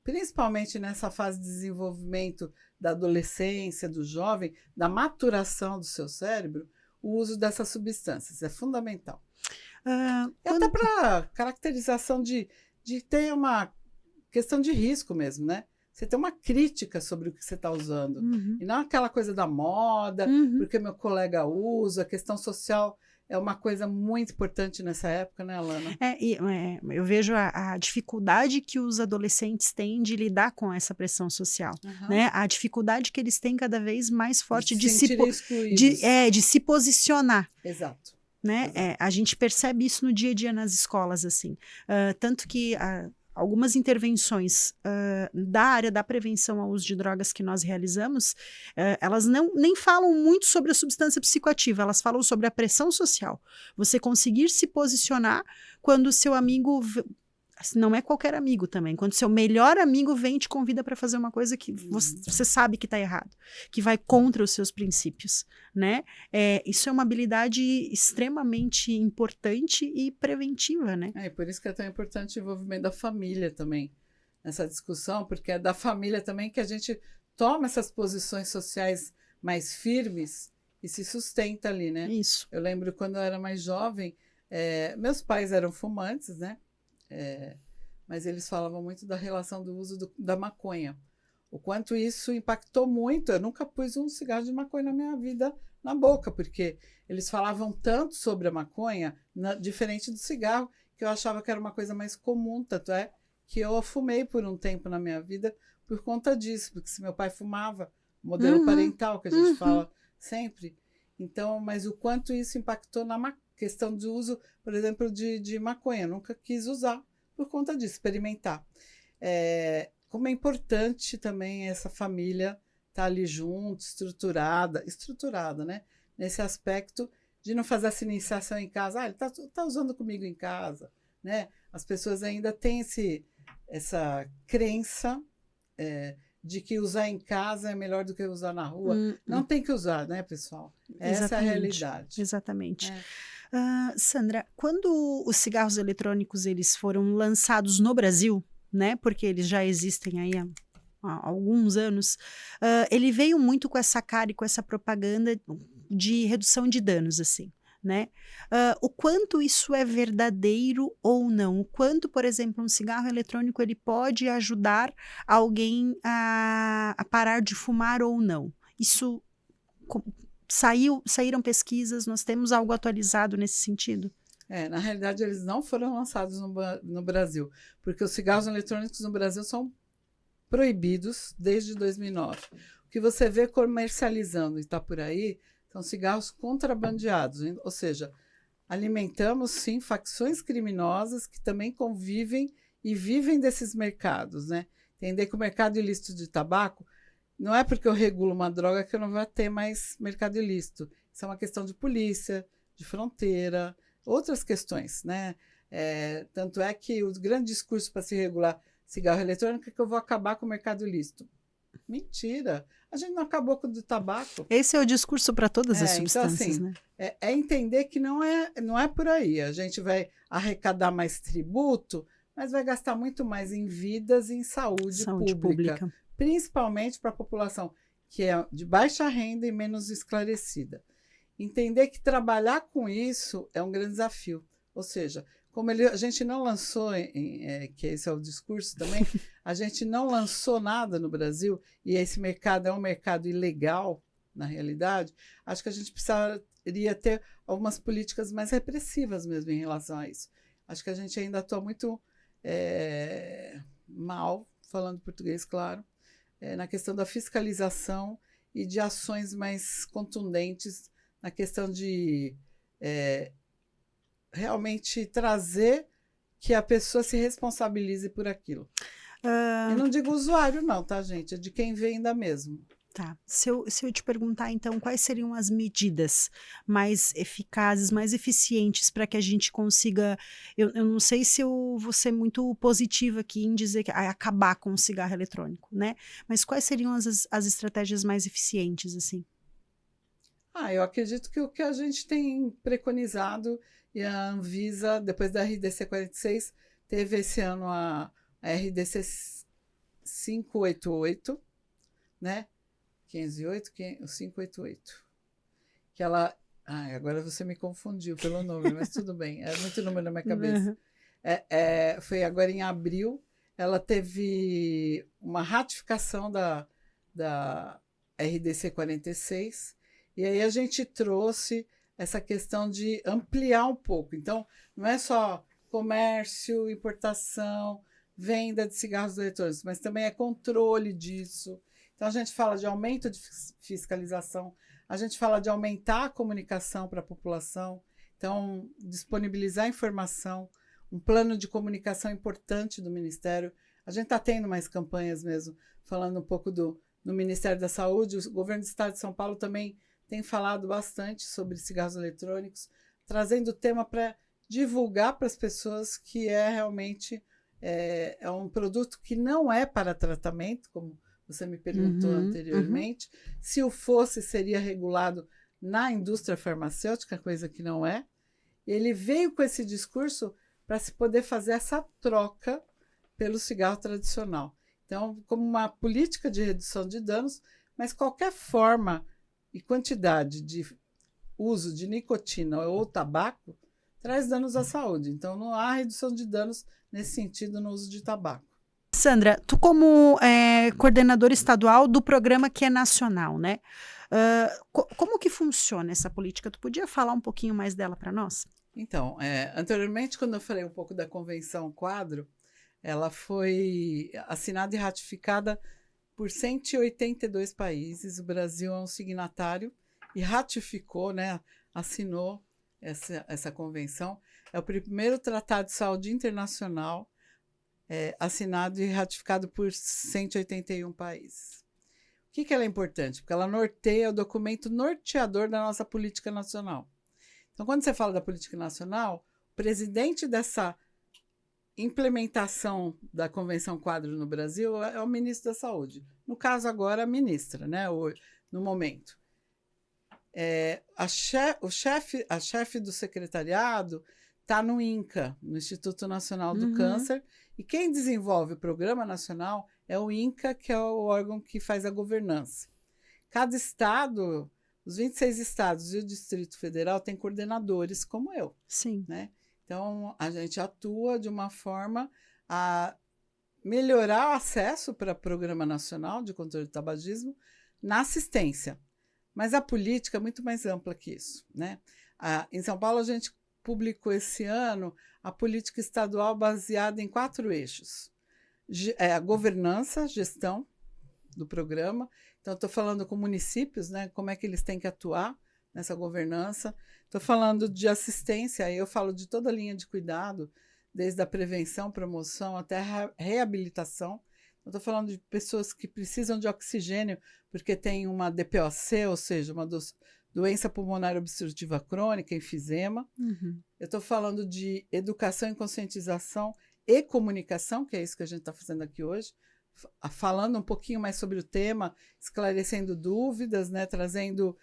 principalmente nessa fase de desenvolvimento da adolescência, do jovem, da maturação do seu cérebro, o uso dessas substâncias. É fundamental. Até para caracterização de ter uma questão de risco mesmo, né? Você tem uma crítica sobre o que você está usando. E não aquela coisa da moda, porque meu colega usa, a questão social é uma coisa muito importante nessa época, né, Alana? Eu vejo a dificuldade que os adolescentes têm de lidar com essa pressão social, né? A dificuldade que eles têm cada vez mais forte de se posicionar. Exato. né? A gente percebe isso no dia a dia nas escolas, assim. Tanto que algumas intervenções da área da prevenção ao uso de drogas que nós realizamos, elas nem falam muito sobre a substância psicoativa, elas falam sobre a pressão social. Você conseguir se posicionar quando o seu amigo... Não é qualquer amigo também. Quando seu melhor amigo vem e te convida para fazer uma coisa que você sabe que está errado, que vai contra os seus princípios, né? Isso é uma habilidade extremamente importante e preventiva, né? E por isso que é tão importante o envolvimento da família também nessa discussão, porque é da família também que a gente toma essas posições sociais mais firmes e se sustenta ali, né? Isso. Eu lembro quando eu era mais jovem, meus pais eram fumantes, né? Mas eles falavam muito da relação do uso da maconha. O quanto isso impactou muito. Eu nunca pus um cigarro de maconha na minha vida na boca, porque eles falavam tanto sobre a maconha, diferente do cigarro, que eu achava que era uma coisa mais comum. Tanto é que eu fumei por um tempo na minha vida por conta disso, porque se meu pai fumava, modelo parental, que a gente fala sempre. Então, mas o quanto isso impactou na questão de uso, por exemplo, de maconha. Eu nunca quis usar por conta disso, experimentar. Como é importante também essa família estar ali junto, estruturada, né? Nesse aspecto de não fazer essa iniciação em casa. Ele tá usando comigo em casa, né? As pessoas ainda têm essa crença de que usar em casa é melhor do que usar na rua. Não tem que usar, né, pessoal? Essa é a realidade. Exatamente. Sandra, quando os cigarros eletrônicos eles foram lançados no Brasil, né, porque eles já existem aí há alguns anos, ele veio muito com essa cara e com essa propaganda de redução de danos, assim, né? O quanto isso é verdadeiro ou não? O quanto, por exemplo, um cigarro eletrônico ele pode ajudar alguém a parar de fumar ou não? Isso... Saíram pesquisas, nós temos algo atualizado nesse sentido? Na realidade, eles não foram lançados no Brasil, porque os cigarros eletrônicos no Brasil são proibidos desde 2009. O que você vê comercializando e está por aí são cigarros contrabandeados, ou seja, alimentamos, sim, facções criminosas que também convivem e vivem desses mercados, né? Entender que o mercado ilícito de tabaco não é porque eu regulo uma droga que eu não vou ter mais mercado ilícito. Isso é uma questão de polícia, de fronteira, outras questões, né? Tanto é que o grande discurso para se regular cigarro eletrônico é que eu vou acabar com o mercado ilícito. Mentira! A gente não acabou com o do tabaco. Esse é o discurso para todas as substâncias, então, assim, né? Entender que não é por aí. A gente vai arrecadar mais tributo, mas vai gastar muito mais em vidas e em saúde pública. Principalmente para a população que é de baixa renda e menos esclarecida. Entender que trabalhar com isso é um grande desafio. Ou seja, como a gente não lançou, que esse é o discurso também, a gente não lançou nada no Brasil, e esse mercado é um mercado ilegal, na realidade, acho que a gente precisaria ter algumas políticas mais repressivas mesmo em relação a isso. Acho que a gente ainda atua muito mal, falando português, claro, na questão da fiscalização e de ações mais contundentes na questão de realmente trazer que a pessoa se responsabilize por aquilo. Eu não digo usuário não, tá, gente? É de quem venda mesmo. Tá. Se eu te perguntar, então, quais seriam as medidas mais eficazes, mais eficientes para que a gente consiga... Eu não sei se eu vou ser muito positiva aqui em dizer que acabar com o cigarro eletrônico, né? Mas quais seriam as estratégias mais eficientes, assim? Eu acredito que o que a gente tem preconizado, e a Anvisa, depois da RDC 46, teve esse ano a RDC 588, né? 508, 588. Que ela... agora você me confundiu pelo nome, mas tudo bem. É muito número na minha cabeça. Foi agora em abril, ela teve uma ratificação da RDC 46, e aí a gente trouxe essa questão de ampliar um pouco. Então, não é só comércio, importação, venda de cigarros eletrônicos, mas também é controle disso. Então, a gente fala de aumento de fiscalização, a gente fala de aumentar a comunicação para a população, Então, disponibilizar informação, um plano de comunicação importante do Ministério. A gente está tendo mais campanhas mesmo, falando um pouco no Ministério da Saúde. O governo do Estado de São Paulo também tem falado bastante sobre cigarros eletrônicos, trazendo o tema para divulgar para as pessoas que realmente é um produto que não é para tratamento, como você me perguntou anteriormente. Se o fosse, seria regulado na indústria farmacêutica, coisa que não é. Ele veio com esse discurso para se poder fazer essa troca pelo cigarro tradicional. Então, como uma política de redução de danos, mas qualquer forma e quantidade de uso de nicotina ou tabaco traz danos à saúde. Então, não há redução de danos nesse sentido no uso de tabaco. Sandra, tu como coordenadora estadual do programa que é nacional, né? Como que funciona essa política? Tu podia falar um pouquinho mais dela para nós? Então, anteriormente, quando eu falei um pouco da Convenção Quadro, ela foi assinada e ratificada por 182 países. O Brasil é um signatário e ratificou, né, assinou essa convenção. É o primeiro tratado de saúde internacional assinado e ratificado por 181 países. O que ela é importante? Porque ela norteia o documento norteador da nossa política nacional. Então, quando você fala da política nacional, o presidente dessa implementação da Convenção Quadro no Brasil é o ministro da Saúde. No caso, agora, a ministra, né, no momento. A chefe do secretariado está no INCA, no Instituto Nacional do Câncer, e quem desenvolve o Programa Nacional é o INCA, que é o órgão que faz a governança. Cada estado, os 26 estados e o Distrito Federal têm coordenadores como eu. Sim. Né? Então, a gente atua de uma forma a melhorar o acesso para o Programa Nacional de Controle do Tabagismo na assistência. Mas a política é muito mais ampla que isso. Né? Em São Paulo, a gente publicou esse ano a política estadual baseada em 4 eixos. A governança, gestão do programa. Então, estou falando com municípios, né, como é que eles têm que atuar nessa governança. Estou falando de assistência, aí eu falo de toda a linha de cuidado, desde a prevenção, promoção até a reabilitação. Estou falando de pessoas que precisam de oxigênio porque tem uma DPOC, ou seja, uma doença pulmonar obstrutiva crônica, enfisema. Eu estou falando de educação e conscientização e comunicação, que é isso que a gente está fazendo aqui hoje, falando um pouquinho mais sobre o tema, esclarecendo dúvidas, né, trazendo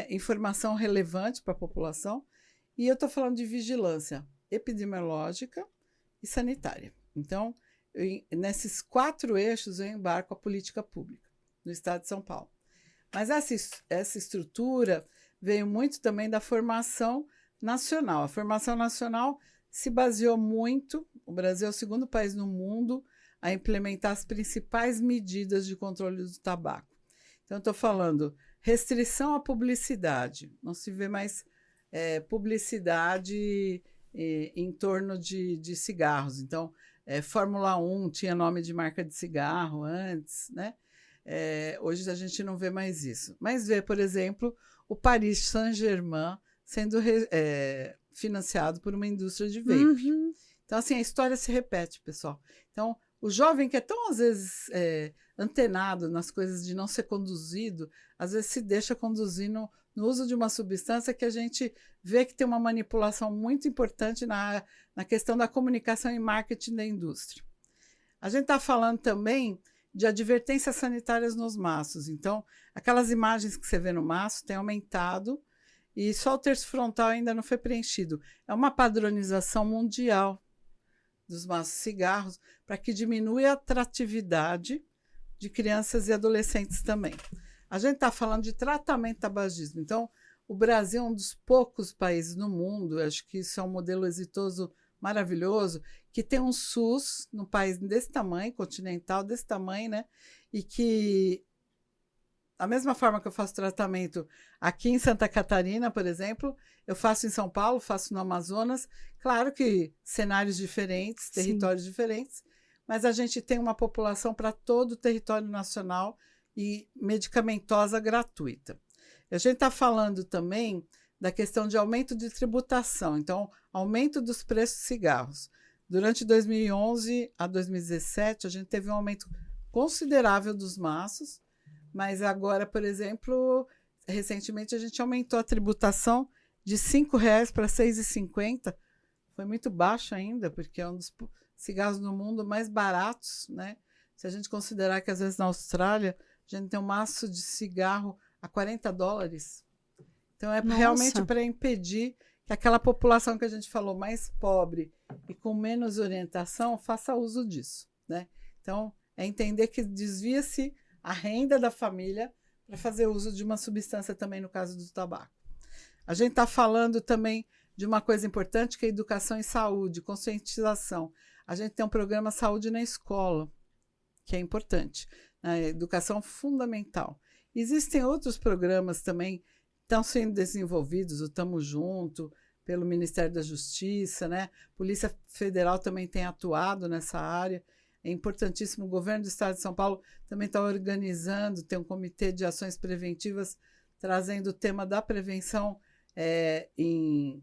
informação relevante para a população. E eu estou falando de vigilância epidemiológica e sanitária. Então, nesses 4 eixos eu embarco a política pública no estado de São Paulo. Mas essa estrutura veio muito também da formação nacional. A formação nacional se baseou muito, o Brasil é o 2º país no mundo a implementar as principais medidas de controle do tabaco. Então, estou falando restrição à publicidade, não se vê mais publicidade em torno de cigarros. Então, Fórmula 1 tinha nome de marca de cigarro antes, né? Hoje a gente não vê mais isso. Mas vê, por exemplo, o Paris Saint-Germain sendo financiado por uma indústria de vape. Então, assim, a história se repete, pessoal. Então, o jovem que é tão, às vezes, antenado nas coisas de não ser conduzido, às vezes se deixa conduzir no uso de uma substância que a gente vê que tem uma manipulação muito importante na questão da comunicação e marketing da indústria. A gente está falando também de advertências sanitárias nos maços. Então, aquelas imagens que você vê no maço têm aumentado e só o terço frontal ainda não foi preenchido. É uma padronização mundial dos maços de cigarros para que diminua a atratividade de crianças e adolescentes também. A gente está falando de tratamento de tabagismo. Então, o Brasil é um dos poucos países no mundo, acho que isso é um modelo exitoso, maravilhoso, que tem um SUS num país desse tamanho, continental, desse tamanho, né? E que, da mesma forma que eu faço tratamento aqui em Santa Catarina, por exemplo, eu faço em São Paulo, faço no Amazonas, claro que cenários diferentes, territórios diferentes, mas a gente tem uma população para todo o território nacional e medicamentosa gratuita. A gente está falando também da questão de aumento de tributação, então, aumento dos preços de cigarros. Durante 2011 a 2017, a gente teve um aumento considerável dos maços, mas agora, por exemplo, recentemente a gente aumentou a tributação de R$ 5,00 para R$ 6,50. Foi muito baixo ainda, porque é um dos cigarros no mundo mais baratos, né? Se a gente considerar que, às vezes, na Austrália, a gente tem um maço de cigarro a $40. Então, é realmente para impedir que aquela população que a gente falou mais pobre e com menos orientação faça uso disso, né? Então, é entender que desvia-se a renda da família para fazer uso de uma substância também no caso do tabaco. A gente está falando também de uma coisa importante que é educação em saúde, conscientização. A gente tem um programa Saúde na Escola, que é importante, né? Educação fundamental. Existem outros programas também estão sendo desenvolvidos, o Tamo Junto, pelo Ministério da Justiça, né? Polícia Federal também tem atuado nessa área. É importantíssimo. O governo do Estado de São Paulo também está organizando, tem um comitê de ações preventivas trazendo o tema da prevenção em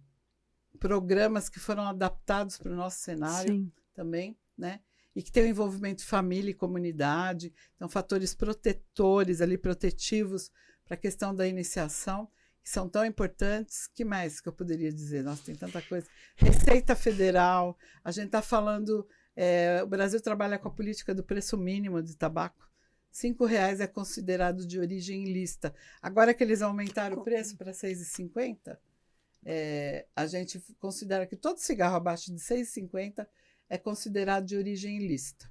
programas que foram adaptados para o nosso cenário. Sim. Também, né? E que tem o envolvimento de família e comunidade, então fatores protetores ali, protetivos para a questão da iniciação, que são tão importantes. Que mais que eu poderia dizer? Nossa, tem tanta coisa. Receita Federal, a gente está falando, o Brasil trabalha com a política do preço mínimo de tabaco. R$ 5,00 é considerado de origem ilícita. Agora que eles aumentaram o preço para R$ 6,50, a gente considera que todo cigarro abaixo de R$ 6,50 é considerado de origem ilícita.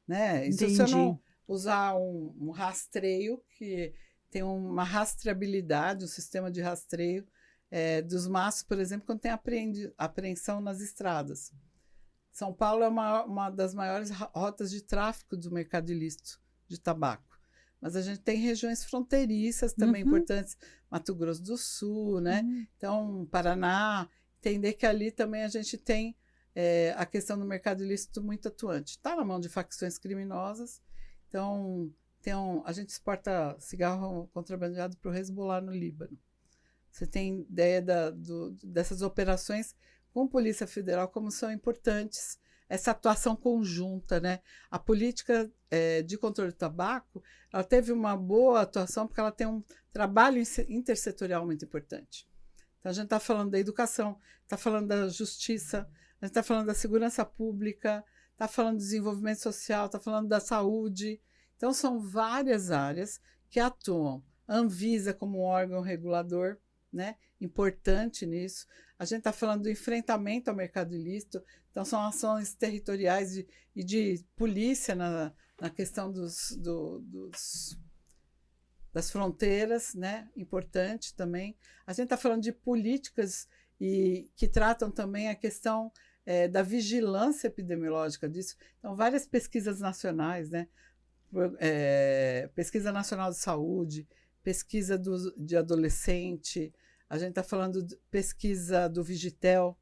Né? E se você não usar um rastreio, que tem uma rastreabilidade, um sistema de rastreio dos maços, por exemplo, quando tem apreensão nas estradas. São Paulo é uma das maiores rotas de tráfico do mercado ilícito de tabaco. Mas a gente tem regiões fronteiriças também importantes, Mato Grosso do Sul, né? Então, Paraná, entender que ali também a gente tem a questão do mercado ilícito muito atuante. Está na mão de facções criminosas, então a gente exporta cigarro contrabandeado para o Hezbollah no Líbano. Você tem ideia dessas operações com Polícia Federal, como são importantes, essa atuação conjunta, né? A política de controle do tabaco, ela teve uma boa atuação porque ela tem um trabalho intersetorial muito importante. Então, a gente está falando da educação, está falando da justiça, a gente está falando da segurança pública, está falando do desenvolvimento social, está falando da saúde. Então, são várias áreas que atuam. A Anvisa como um órgão regulador, né? Importante nisso. A gente está falando do enfrentamento ao mercado ilícito, então são ações territoriais e de polícia na questão das fronteiras, né? Importante também. A gente está falando de políticas que tratam também a questão da vigilância epidemiológica disso. Então, várias pesquisas nacionais, né? Pesquisa Nacional de Saúde, pesquisa de adolescente, a gente está falando de pesquisa do Vigitel,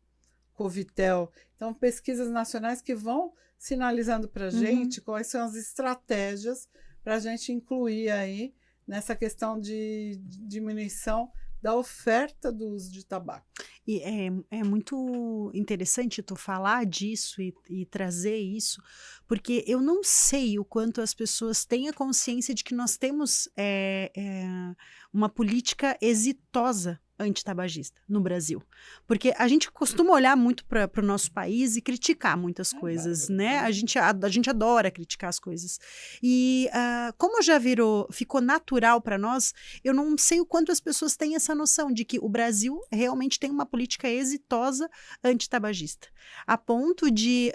Covitel. Então, pesquisas nacionais que vão sinalizando para a gente quais são as estratégias para a gente incluir aí nessa questão de diminuição da oferta do uso de tabaco. E é muito interessante tu falar disso e trazer isso, porque eu não sei o quanto as pessoas têm a consciência de que nós temos uma política exitosa antitabagista no Brasil. Porque a gente costuma olhar muito para o nosso país e criticar muitas coisas, né? A gente adora criticar as coisas. E como já ficou natural para nós, eu não sei o quanto as pessoas têm essa noção de que o Brasil realmente tem uma política exitosa antitabagista. A ponto de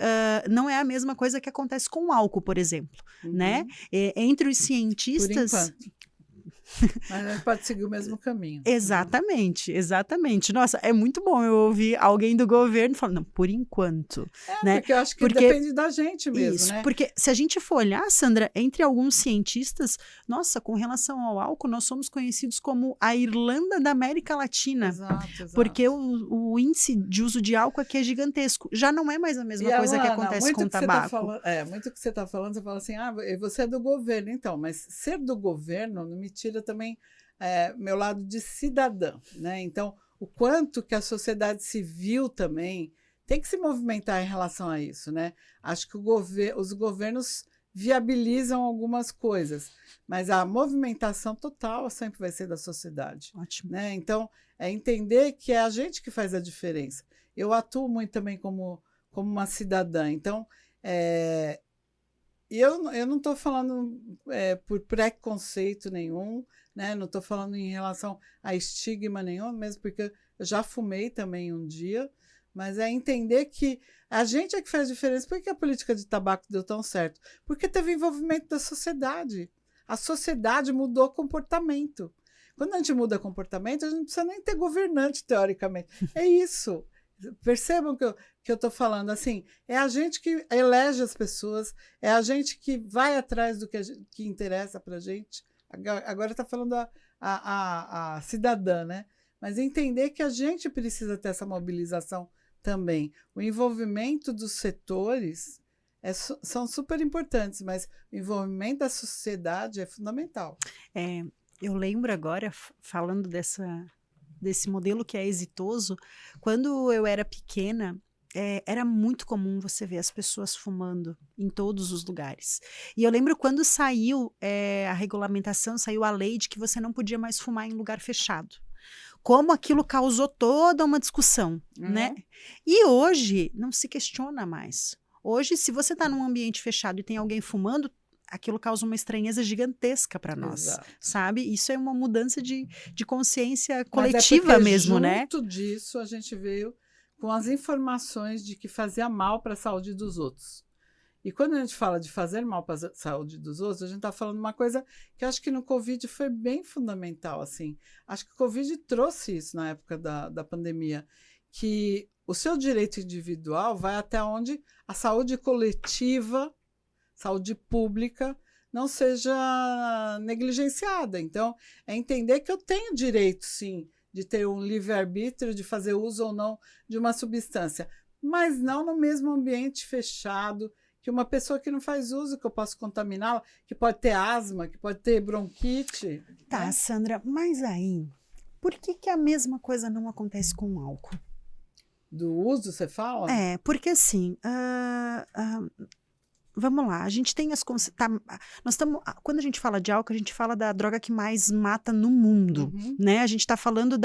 não é a mesma coisa que acontece com o álcool, por exemplo, né? Entre os cientistas... Por enquanto. Mas a gente pode seguir o mesmo caminho. Exatamente. Nossa, é muito bom eu ouvir alguém do governo falando, não, por enquanto. Né? Porque eu acho que depende da gente mesmo, isso, né? Porque se a gente for olhar, Sandra, entre alguns cientistas, nossa, com relação ao álcool, nós somos conhecidos como a Irlanda da América Latina. Exato. Porque o índice de uso de álcool aqui é gigantesco. Já não é mais a mesma coisa que acontece com o tabaco. Muito que você está falando, você fala assim, você é do governo, então, mas ser do governo não me tira também meu lado de cidadã, né? Então, o quanto que a sociedade civil também tem que se movimentar em relação a isso, né? Acho que os governos viabilizam algumas coisas, mas a movimentação total sempre vai ser da sociedade. Ótimo. Né? Então, é entender que é a gente que faz a diferença. Eu atuo muito também como uma cidadã. Então, eu não estou falando por preconceito nenhum, né? Não estou falando em relação a estigma nenhum, mesmo porque eu já fumei também um dia, mas é entender que a gente é que faz diferença. Por que a política de tabaco deu tão certo? Porque teve envolvimento da sociedade. A sociedade mudou o comportamento. Quando a gente muda comportamento, a gente não precisa nem ter governante, teoricamente. É isso. Percebam que eu estou falando assim, é a gente que elege as pessoas, é a gente que vai atrás do que interessa para a gente. Agora está falando a cidadã, né? Mas entender que a gente precisa ter essa mobilização também. O envolvimento dos setores são super importantes, mas o envolvimento da sociedade é fundamental. Eu lembro agora, falando desse modelo que é exitoso, quando eu era pequena, era muito comum você ver as pessoas fumando em todos os lugares. E eu lembro quando saiu a regulamentação, saiu a lei de que você não podia mais fumar em lugar fechado. Como aquilo causou toda uma discussão, né? E hoje não se questiona mais. Hoje, se você está num ambiente fechado e tem alguém fumando, aquilo causa uma estranheza gigantesca para nós, Exato. sabe? Isso é uma mudança de consciência coletiva mesmo, né? Junto disso, a gente veio com as informações de que fazia mal para a saúde dos outros. E quando a gente fala de fazer mal para a saúde dos outros, a gente está falando uma coisa que eu acho que no Covid foi bem fundamental. Assim. Acho que o Covid trouxe isso na época da pandemia, que o seu direito individual vai até onde a saúde coletiva, saúde pública, não seja negligenciada. Então, é entender que eu tenho direito, sim, de ter um livre-arbítrio, de fazer uso ou não de uma substância, mas não no mesmo ambiente fechado, que uma pessoa que não faz uso, que eu posso contaminá-la, que pode ter asma, que pode ter bronquite. Tá, né? Sandra, mas aí, por que a mesma coisa não acontece com o álcool? Do uso, você fala? Porque assim, vamos lá, a gente tem quando a gente fala de álcool, a gente fala da droga que mais mata no mundo, né? A gente está falando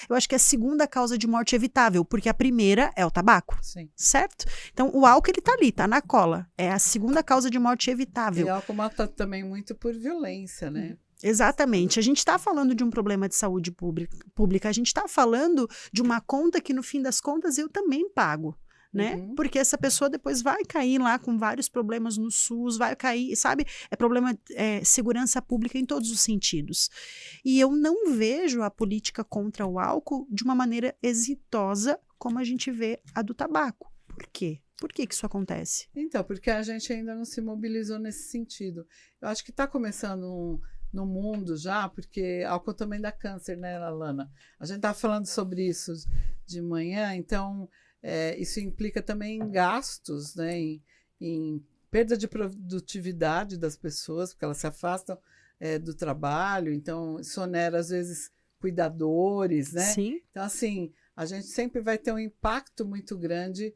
eu acho que é a segunda causa de morte evitável, porque a primeira é o tabaco, sim, certo? Então, o álcool, ele tá ali, tá na cola, é a segunda causa de morte evitável. E o álcool mata também muito por violência, né? Exatamente, a gente está falando de um problema de saúde pública, a gente está falando de uma conta que, no fim das contas, eu também pago. Né? Porque essa pessoa depois vai cair lá com vários problemas no SUS, vai cair, sabe? É problema segurança pública em todos os sentidos. E eu não vejo a política contra o álcool de uma maneira exitosa como a gente vê a do tabaco. Por quê? Por que isso acontece? Então, porque a gente ainda não se mobilizou nesse sentido. Eu acho que está começando no mundo já, porque álcool também dá câncer, né, Alana? A gente estava falando sobre isso de manhã, então... isso implica também em gastos, né, em perda de produtividade das pessoas, porque elas se afastam do trabalho, então isso onera, às vezes, cuidadores, né? Sim. Então, assim, a gente sempre vai ter um impacto muito grande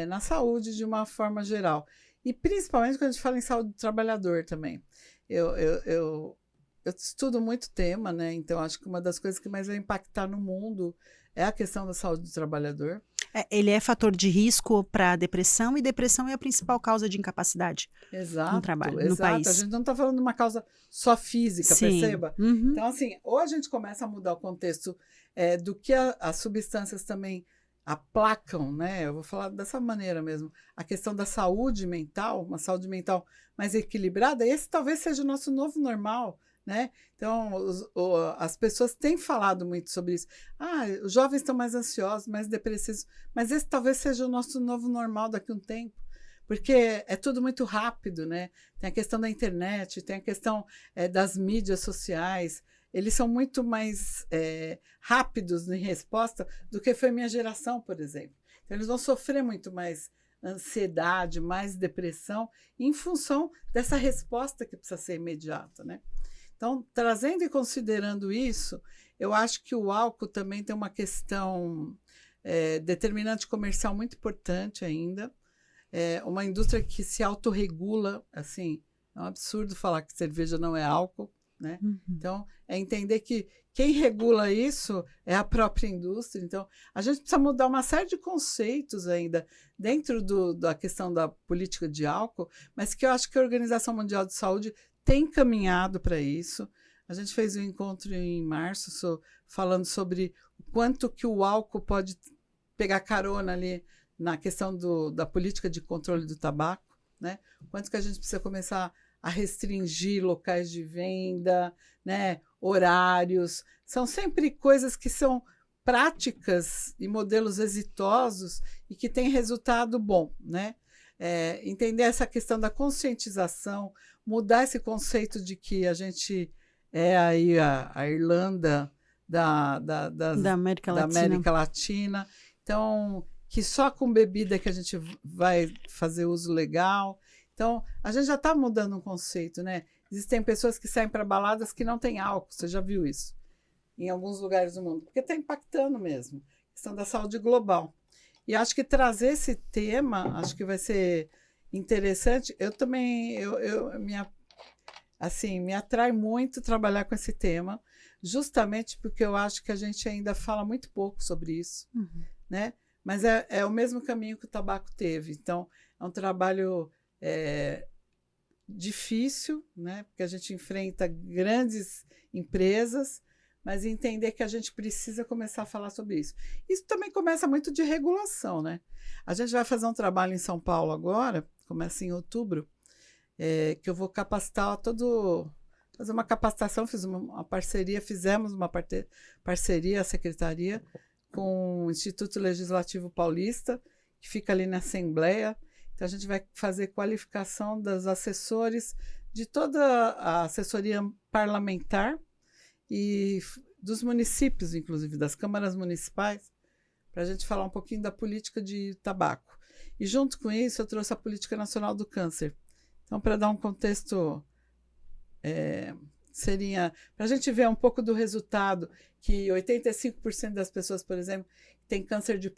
na saúde de uma forma geral. E principalmente quando a gente fala em saúde do trabalhador também. Eu estudo muito tema, né? Então acho que uma das coisas que mais vai impactar no mundo é a questão da saúde do trabalhador. Ele é fator de risco para depressão, e depressão é a principal causa de incapacidade no trabalho, no país. A gente não está falando de uma causa só física, sim, perceba? Então, assim, ou a gente começa a mudar o contexto do que as substâncias também aplacam, né? Eu vou falar dessa maneira mesmo. A questão da saúde mental, uma saúde mental mais equilibrada, esse talvez seja o nosso novo normal, né? Então, as pessoas têm falado muito sobre isso. Os jovens estão mais ansiosos, mais depressivos, mas esse talvez seja o nosso novo normal daqui a um tempo, porque é tudo muito rápido, né? Tem a questão da internet, tem a questão das mídias sociais, eles são muito mais rápidos em resposta do que foi minha geração, por exemplo. Então, eles vão sofrer muito mais ansiedade, mais depressão, em função dessa resposta que precisa ser imediata, né? Então, trazendo e considerando isso, eu acho que o álcool também tem uma questão determinante comercial muito importante ainda. Uma indústria que se autorregula, assim, é um absurdo falar que cerveja não é álcool, né? Uhum. Então, é entender que quem regula isso é a própria indústria. Então, a gente precisa mudar uma série de conceitos ainda dentro da questão da política de álcool, mas que eu acho que a Organização Mundial de Saúde tem caminhado para isso. A gente fez um encontro em março falando sobre o quanto que o álcool pode pegar carona ali na questão da política de controle do tabaco, né? O quanto que a gente precisa começar a restringir locais de venda, né? Horários. São sempre coisas que são práticas e modelos exitosos e que têm resultado bom, né? Entender essa questão da conscientização, mudar esse conceito de que a gente é aí a Irlanda da América América Latina. Então, que só com bebida que a gente vai fazer uso legal. Então, a gente já está mudando um conceito, né? Existem pessoas que saem para baladas que não têm álcool, você já viu isso? Em alguns lugares do mundo, porque está impactando mesmo. A questão da saúde global. E acho que trazer esse tema, acho que vai ser interessante. Eu também, me atrai muito trabalhar com esse tema, justamente porque eu acho que a gente ainda fala muito pouco sobre isso, né? Mas é o mesmo caminho que o tabaco teve. Então, é um trabalho difícil, né? Porque a gente enfrenta grandes empresas, mas entender que a gente precisa começar a falar sobre isso. Isso também começa muito de regulação, né? A gente vai fazer um trabalho em São Paulo agora, começa em outubro, que eu vou capacitar fazer uma capacitação, fizemos uma parceria, a Secretaria, com o Instituto Legislativo Paulista, que fica ali na Assembleia. Então, a gente vai fazer qualificação dos assessores de toda a assessoria parlamentar e dos municípios, inclusive, das câmaras municipais, para a gente falar um pouquinho da política de tabaco. E, junto com isso, eu trouxe a Política Nacional do Câncer. Então, para dar um contexto, seria para a gente ver um pouco do resultado, que 85% das pessoas, por exemplo, que têm câncer de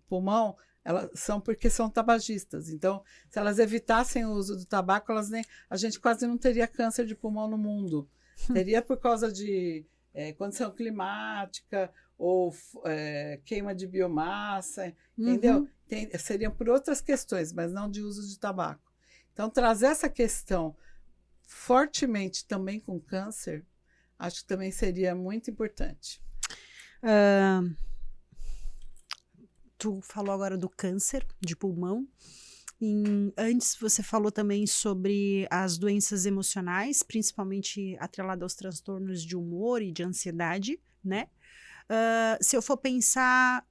pulmão, elas são porque são tabagistas. Então, se elas evitassem o uso do tabaco, a gente quase não teria câncer de pulmão no mundo. Teria por causa de condição climática ou queima de biomassa, entendeu? Seriam por outras questões, mas não de uso de tabaco. Então, trazer essa questão fortemente também com câncer, acho que também seria muito importante. Tu falou agora do câncer de pulmão. Antes você falou também sobre as doenças emocionais, principalmente atrelada aos transtornos de humor e de ansiedade, né? Se eu for pensar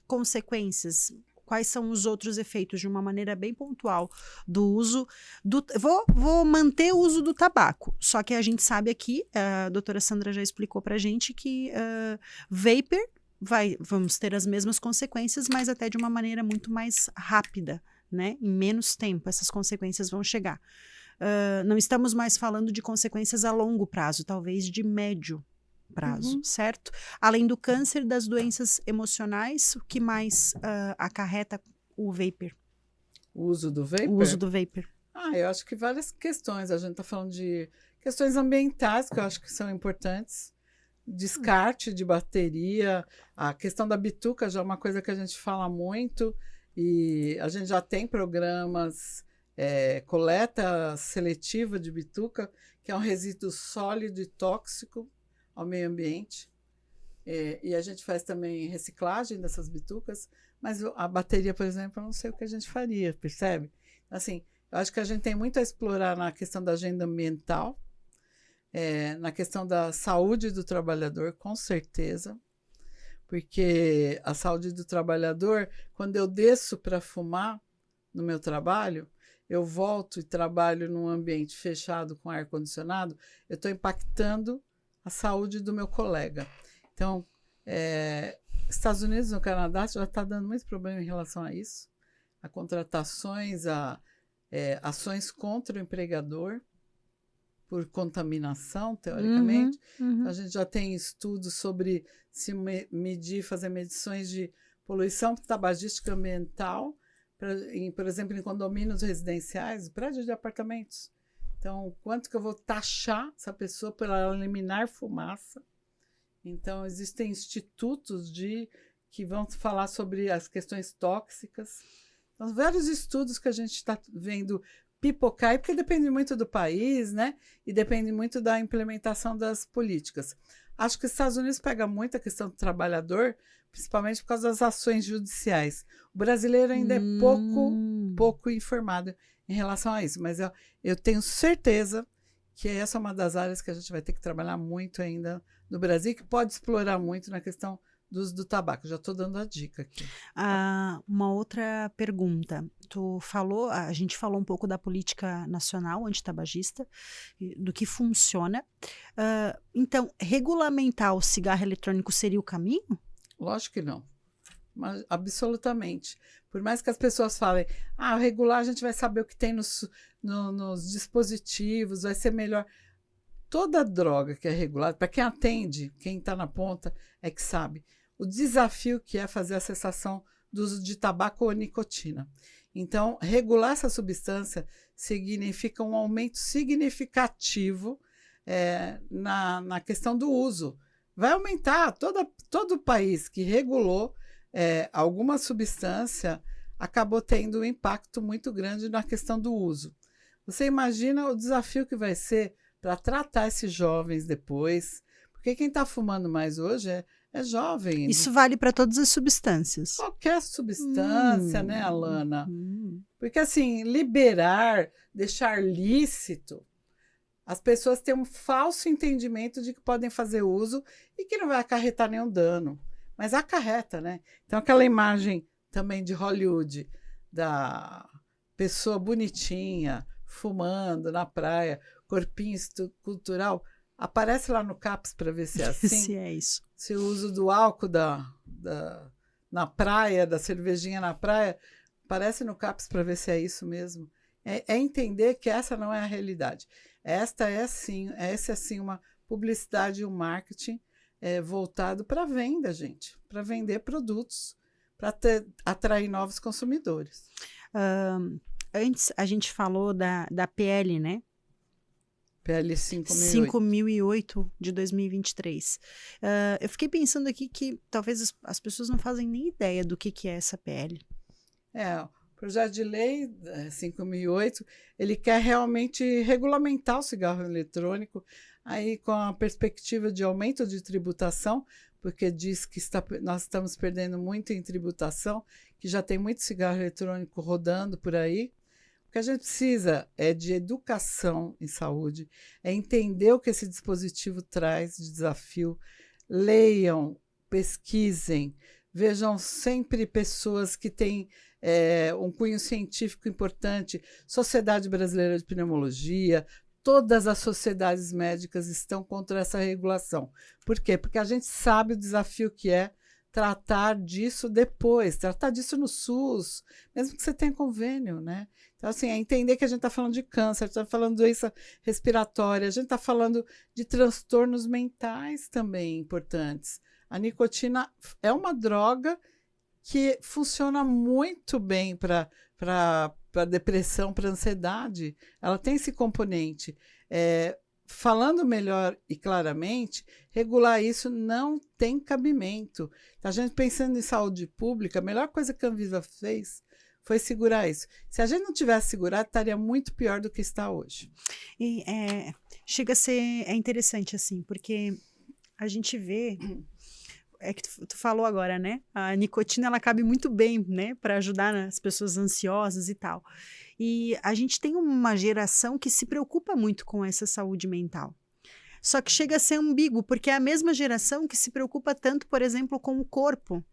consequências, quais são os outros efeitos de uma maneira bem pontual do uso do... Vou manter o uso do tabaco, só que a gente sabe aqui, a doutora Sandra já explicou pra gente que vapor vamos ter as mesmas consequências, mas até de uma maneira muito mais rápida, né? Em menos tempo essas consequências vão chegar. Não estamos mais falando de consequências a longo prazo, talvez de médio prazo, certo? Além do câncer, das doenças emocionais, o que mais acarreta o vapor? O uso do vapor? O uso do vapor. Eu acho que várias questões. A gente está falando de questões ambientais, que eu acho que são importantes. Descarte de bateria, a questão da bituca já é uma coisa que a gente fala muito, e a gente já tem programas, coleta seletiva de bituca, que é um resíduo sólido e tóxico ao meio ambiente, e a gente faz também reciclagem dessas bitucas, mas a bateria, por exemplo, eu não sei o que a gente faria, percebe? Assim, eu acho que a gente tem muito a explorar na questão da agenda ambiental, na questão da saúde do trabalhador, com certeza, porque a saúde do trabalhador, quando eu desço para fumar no meu trabalho, eu volto e trabalho num ambiente fechado com ar-condicionado, eu estou impactando a saúde do meu colega. Então, Estados Unidos e o Canadá já está dando muito problema em relação a isso, a contratações, ações contra o empregador, por contaminação, teoricamente. Uhum. A gente já tem estudos sobre se fazer medições de poluição tabagística ambiental, por exemplo, em condomínios residenciais, prédios de apartamentos. Então, quanto que eu vou taxar essa pessoa por ela eliminar fumaça? Então, existem institutos que vão falar sobre as questões tóxicas. Então, vários estudos que a gente está vendo pipocar, porque depende muito do país, né? E depende muito da implementação das políticas. Acho que os Estados Unidos pega muito a questão do trabalhador, principalmente por causa das ações judiciais. O brasileiro ainda é pouco informado em relação a isso, mas eu tenho certeza que essa é uma das áreas que a gente vai ter que trabalhar muito ainda no Brasil, que pode explorar muito na questão do uso do tabaco. Já estou dando a dica aqui. Uma outra pergunta. A gente falou um pouco da política nacional antitabagista, do que funciona. Então, regulamentar o cigarro eletrônico seria o caminho? Lógico que não. Mas, absolutamente. Por mais que as pessoas falem, regular a gente vai saber o que tem nos dispositivos, vai ser melhor. Toda droga que é regulada, para quem atende, quem está na ponta, é que sabe. O desafio que é fazer a cessação do uso de tabaco ou nicotina. Então, regular essa substância significa um aumento significativo na questão do uso. Vai aumentar. Todo país que regulou alguma substância acabou tendo um impacto muito grande na questão do uso. Você imagina o desafio que vai ser para tratar esses jovens depois, porque quem está fumando mais hoje é jovem. Isso vale para todas as substâncias. Qualquer substância, né, Alana? Porque, assim, liberar, deixar lícito, as pessoas têm um falso entendimento de que podem fazer uso e que não vai acarretar nenhum dano. Mas acarreta, né? Então, aquela imagem também de Hollywood, da pessoa bonitinha, fumando na praia, corpinho cultural, aparece lá no CAPS para ver se é assim. Se é isso. Se o uso do álcool na praia, da cervejinha na praia, aparece no CAPS para ver se é isso mesmo. É entender que essa não é a realidade. Essa é sim uma publicidade e um marketing voltado para a venda, gente. Para vender produtos, para atrair novos consumidores. Antes a gente falou da PL, né? PL 5008. 5008 de 2023. Eu fiquei pensando aqui que talvez as pessoas não fazem nem ideia do que é essa PL. O projeto de lei 5008, ele quer realmente regulamentar o cigarro eletrônico, aí com a perspectiva de aumento de tributação, porque diz que nós estamos perdendo muito em tributação, que já tem muito cigarro eletrônico rodando por aí. O que a gente precisa é de educação em saúde, é entender o que esse dispositivo traz de desafio. Leiam, pesquisem, vejam sempre pessoas que têm um cunho científico importante, Sociedade Brasileira de Pneumologia, todas as sociedades médicas estão contra essa regulação. Por quê? Porque a gente sabe o desafio que é tratar disso depois, tratar disso no SUS, mesmo que você tenha convênio, né? Então, assim, é entender que a gente está falando de câncer, está falando de doença respiratória, a gente está falando de transtornos mentais também importantes. A nicotina é uma droga que funciona muito bem para depressão, para ansiedade. Ela tem esse componente. Falando melhor e claramente, regular isso não tem cabimento. A gente pensando em saúde pública, a melhor coisa que a Anvisa fez foi segurar isso. Se a gente não tivesse segurado, estaria muito pior do que está hoje. E chega a ser interessante, assim, porque a gente vê... É que tu falou agora, né? A nicotina, ela cabe muito bem, né? Para ajudar as pessoas ansiosas e tal. E a gente tem uma geração que se preocupa muito com essa saúde mental. Só que chega a ser ambíguo, porque é a mesma geração que se preocupa tanto, por exemplo, com o corpo.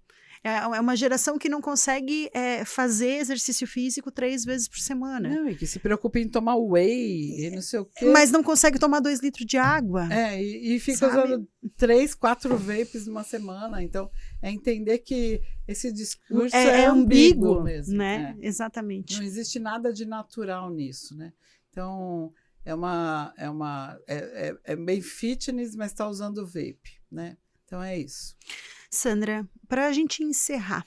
É uma geração que não consegue fazer exercício físico 3 vezes por semana. Não, e que se preocupa em tomar whey e não sei o quê. Mas não consegue tomar 2 litros de água. E fica usando 3, 4 vapes numa semana. Então, é entender que esse discurso é ambíguo mesmo. Né? Exatamente. Não existe nada de natural nisso, né? Então, é bem fitness, mas está usando vape, né? Então é isso. Sandra, para a gente encerrar,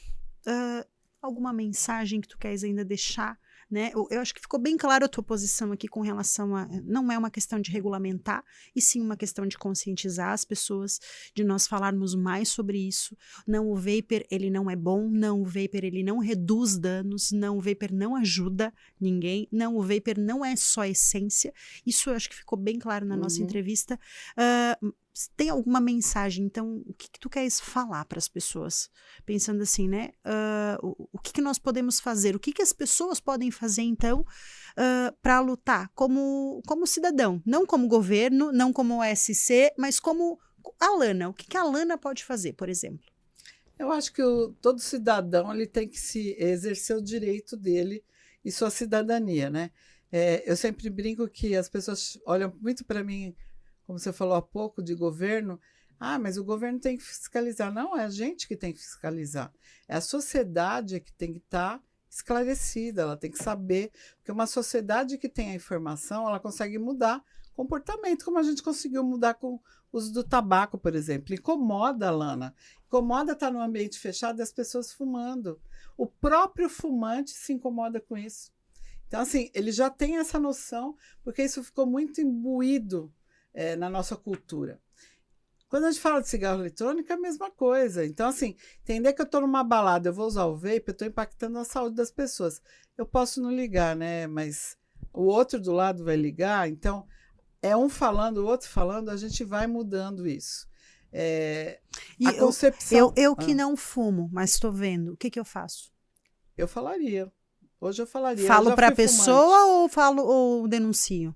alguma mensagem que tu queres ainda deixar, né? Eu acho que ficou bem clara a tua posição aqui com relação a, não é uma questão de regulamentar, e sim uma questão de conscientizar as pessoas, de nós falarmos mais sobre isso. Não, o vapor, ele não é bom, não, o vapor, ele não reduz danos, não, o vapor não ajuda ninguém, não, o vapor não é só essência. Isso eu acho que ficou bem claro na nossa entrevista. Tem alguma mensagem, então, o que tu queres falar para as pessoas? Pensando assim, né? O que nós podemos fazer? O que as pessoas podem fazer, então, para lutar como cidadão? Não como governo, não como OSC, mas como a Lana. O que a Lana pode fazer, por exemplo? Eu acho que todo cidadão ele tem que se exercer o direito dele e sua cidadania, né? Eu sempre brinco que as pessoas olham muito para mim, como você falou há pouco, de governo. Mas o governo tem que fiscalizar. Não, é a gente que tem que fiscalizar. É a sociedade que tem que estar esclarecida, ela tem que saber, porque uma sociedade que tem a informação, ela consegue mudar comportamento, como a gente conseguiu mudar com o uso do tabaco, por exemplo. Incomoda, Lana. Incomoda estar num ambiente fechado e as pessoas fumando. O próprio fumante se incomoda com isso. Então, assim, ele já tem essa noção, porque isso ficou muito imbuído na nossa cultura. Quando a gente fala de cigarro eletrônico, é a mesma coisa. Então, assim, entender que eu estou numa balada, eu vou usar o vape, eu estou impactando a saúde das pessoas. Eu posso não ligar, né? Mas o outro do lado vai ligar. Então, é um falando, o outro falando, a gente vai mudando isso. A concepção... Eu que não fumo, mas estou vendo, o que eu faço? Eu falaria. Hoje eu falaria. Falo para a pessoa ou denuncio?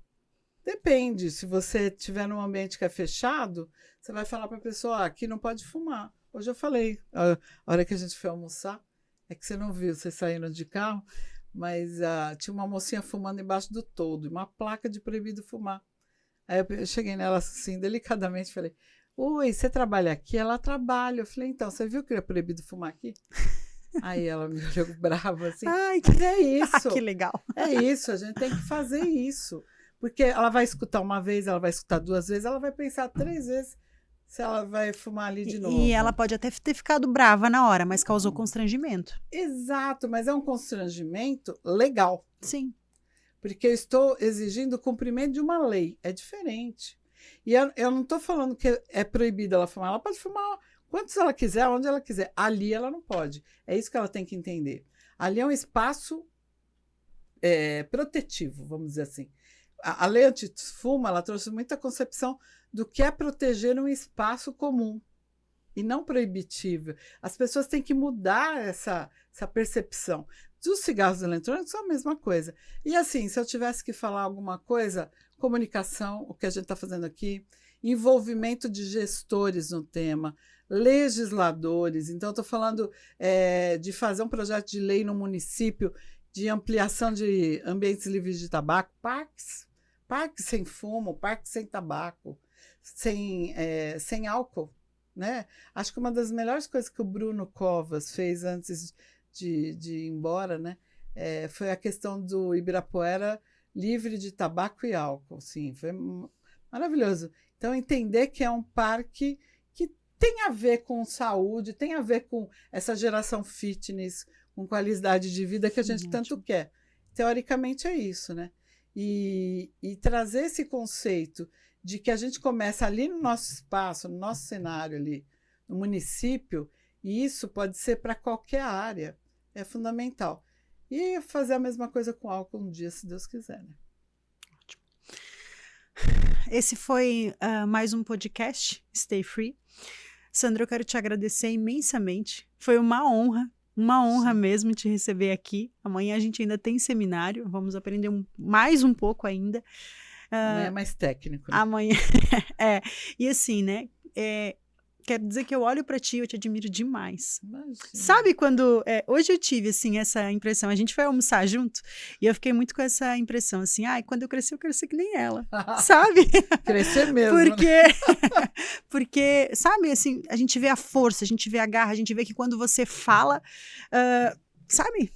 Depende. Se você estiver num ambiente que é fechado, você vai falar para a pessoa, aqui não pode fumar. Hoje eu falei, a hora que a gente foi almoçar, é que você não viu, vocês saíram de carro, mas tinha uma mocinha fumando embaixo do toldo, uma placa de proibido fumar. Aí eu cheguei nela assim, delicadamente, falei, oi, você trabalha aqui? Ela trabalha. Eu falei, então, você viu que é proibido fumar aqui? Aí ela me olhou brava assim. Ai, é isso. Que legal. É isso, a gente tem que fazer isso. Porque ela vai escutar uma vez, ela vai escutar 2 vezes, ela vai pensar 3 vezes se ela vai fumar ali de novo. E ela pode até ter ficado brava na hora, mas causou constrangimento. Exato, mas é um constrangimento legal. Sim. Porque eu estou exigindo o cumprimento de uma lei. É diferente. E eu não estou falando que é proibido ela fumar. Ela pode fumar quantos ela quiser, onde ela quiser. Ali ela não pode. É isso que ela tem que entender. Ali é um espaço protetivo, vamos dizer assim. A lei anti-fumo, ela trouxe muita concepção do que é proteger um espaço comum e não proibitivo. As pessoas têm que mudar essa percepção. Dos cigarros eletrônicos é a mesma coisa. E assim, se eu tivesse que falar alguma coisa, comunicação, o que a gente está fazendo aqui, envolvimento de gestores no tema, legisladores. Então, estou falando de fazer um projeto de lei no município de ampliação de ambientes livres de tabaco, parques sem fumo, parques sem tabaco, sem álcool, né? Acho que uma das melhores coisas que o Bruno Covas fez antes de ir embora, né, foi a questão do Ibirapuera livre de tabaco e álcool. Sim, foi maravilhoso. Então, entender que é um parque que tem a ver com saúde, tem a ver com essa geração fitness, com qualidade de vida que a gente tanto quer. Teoricamente é isso, né? E trazer esse conceito de que a gente começa ali no nosso espaço, no nosso cenário ali, no município, e isso pode ser para qualquer área, é fundamental. E fazer a mesma coisa com álcool um dia, se Deus quiser, né? Ótimo. Esse foi mais um podcast, Stay Free. Sandra, eu quero te agradecer imensamente. Foi uma honra mesmo te receber aqui. Amanhã a gente ainda tem seminário, vamos aprender mais um pouco ainda. Amanhã é mais técnico, né? Amanhã, e assim, né, quero dizer que eu olho para ti, eu te admiro demais. Imagina. Sabe quando... hoje eu tive, assim, essa impressão. A gente foi almoçar junto e eu fiquei muito com essa impressão, assim, quando eu crescer, eu quero ser que nem ela. Sabe? Crescer mesmo. Porque, sabe, assim, a gente vê a força, a gente vê a garra, a gente vê que quando você fala, sabe?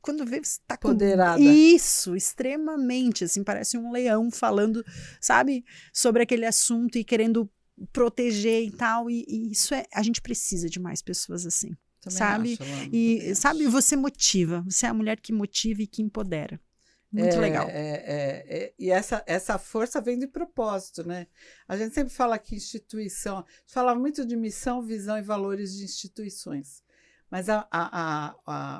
quando vê, você tá Empoderada. Isso, extremamente, assim, parece um leão falando, sabe, sobre aquele assunto e querendo proteger e tal, e isso a gente precisa de mais pessoas assim, Também sabe? acho, Alana, E, também sabe, acho. você motiva, você é a mulher que motiva e que empodera. Muito legal. E essa força vem de propósito, né? A gente sempre fala que instituição, a gente fala muito de missão, visão e valores de instituições, mas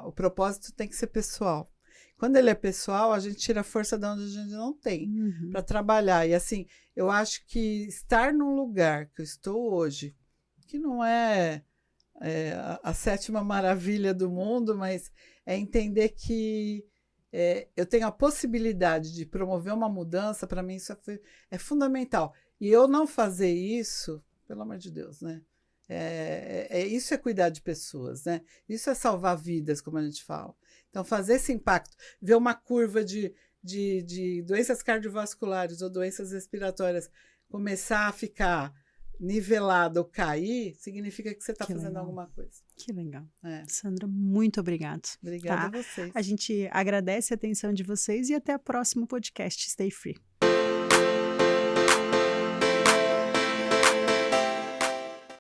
o propósito tem que ser pessoal. Quando ele é pessoal, a gente tira a força de onde a gente não tem para trabalhar. E assim, eu acho que estar num lugar que eu estou hoje, que não é, a sétima maravilha do mundo, mas é entender que eu tenho a possibilidade de promover uma mudança, para mim isso é fundamental. E eu não fazer isso, pelo amor de Deus, né? Isso é cuidar de pessoas, né? Isso é salvar vidas, como a gente fala. Então, fazer esse impacto, ver uma curva de doenças cardiovasculares ou doenças respiratórias começar a ficar nivelada ou cair, significa que você está fazendo alguma coisa. Que legal. Sandra, muito obrigada. Obrigada a vocês. A gente agradece a atenção de vocês e até o próximo podcast Stay Free.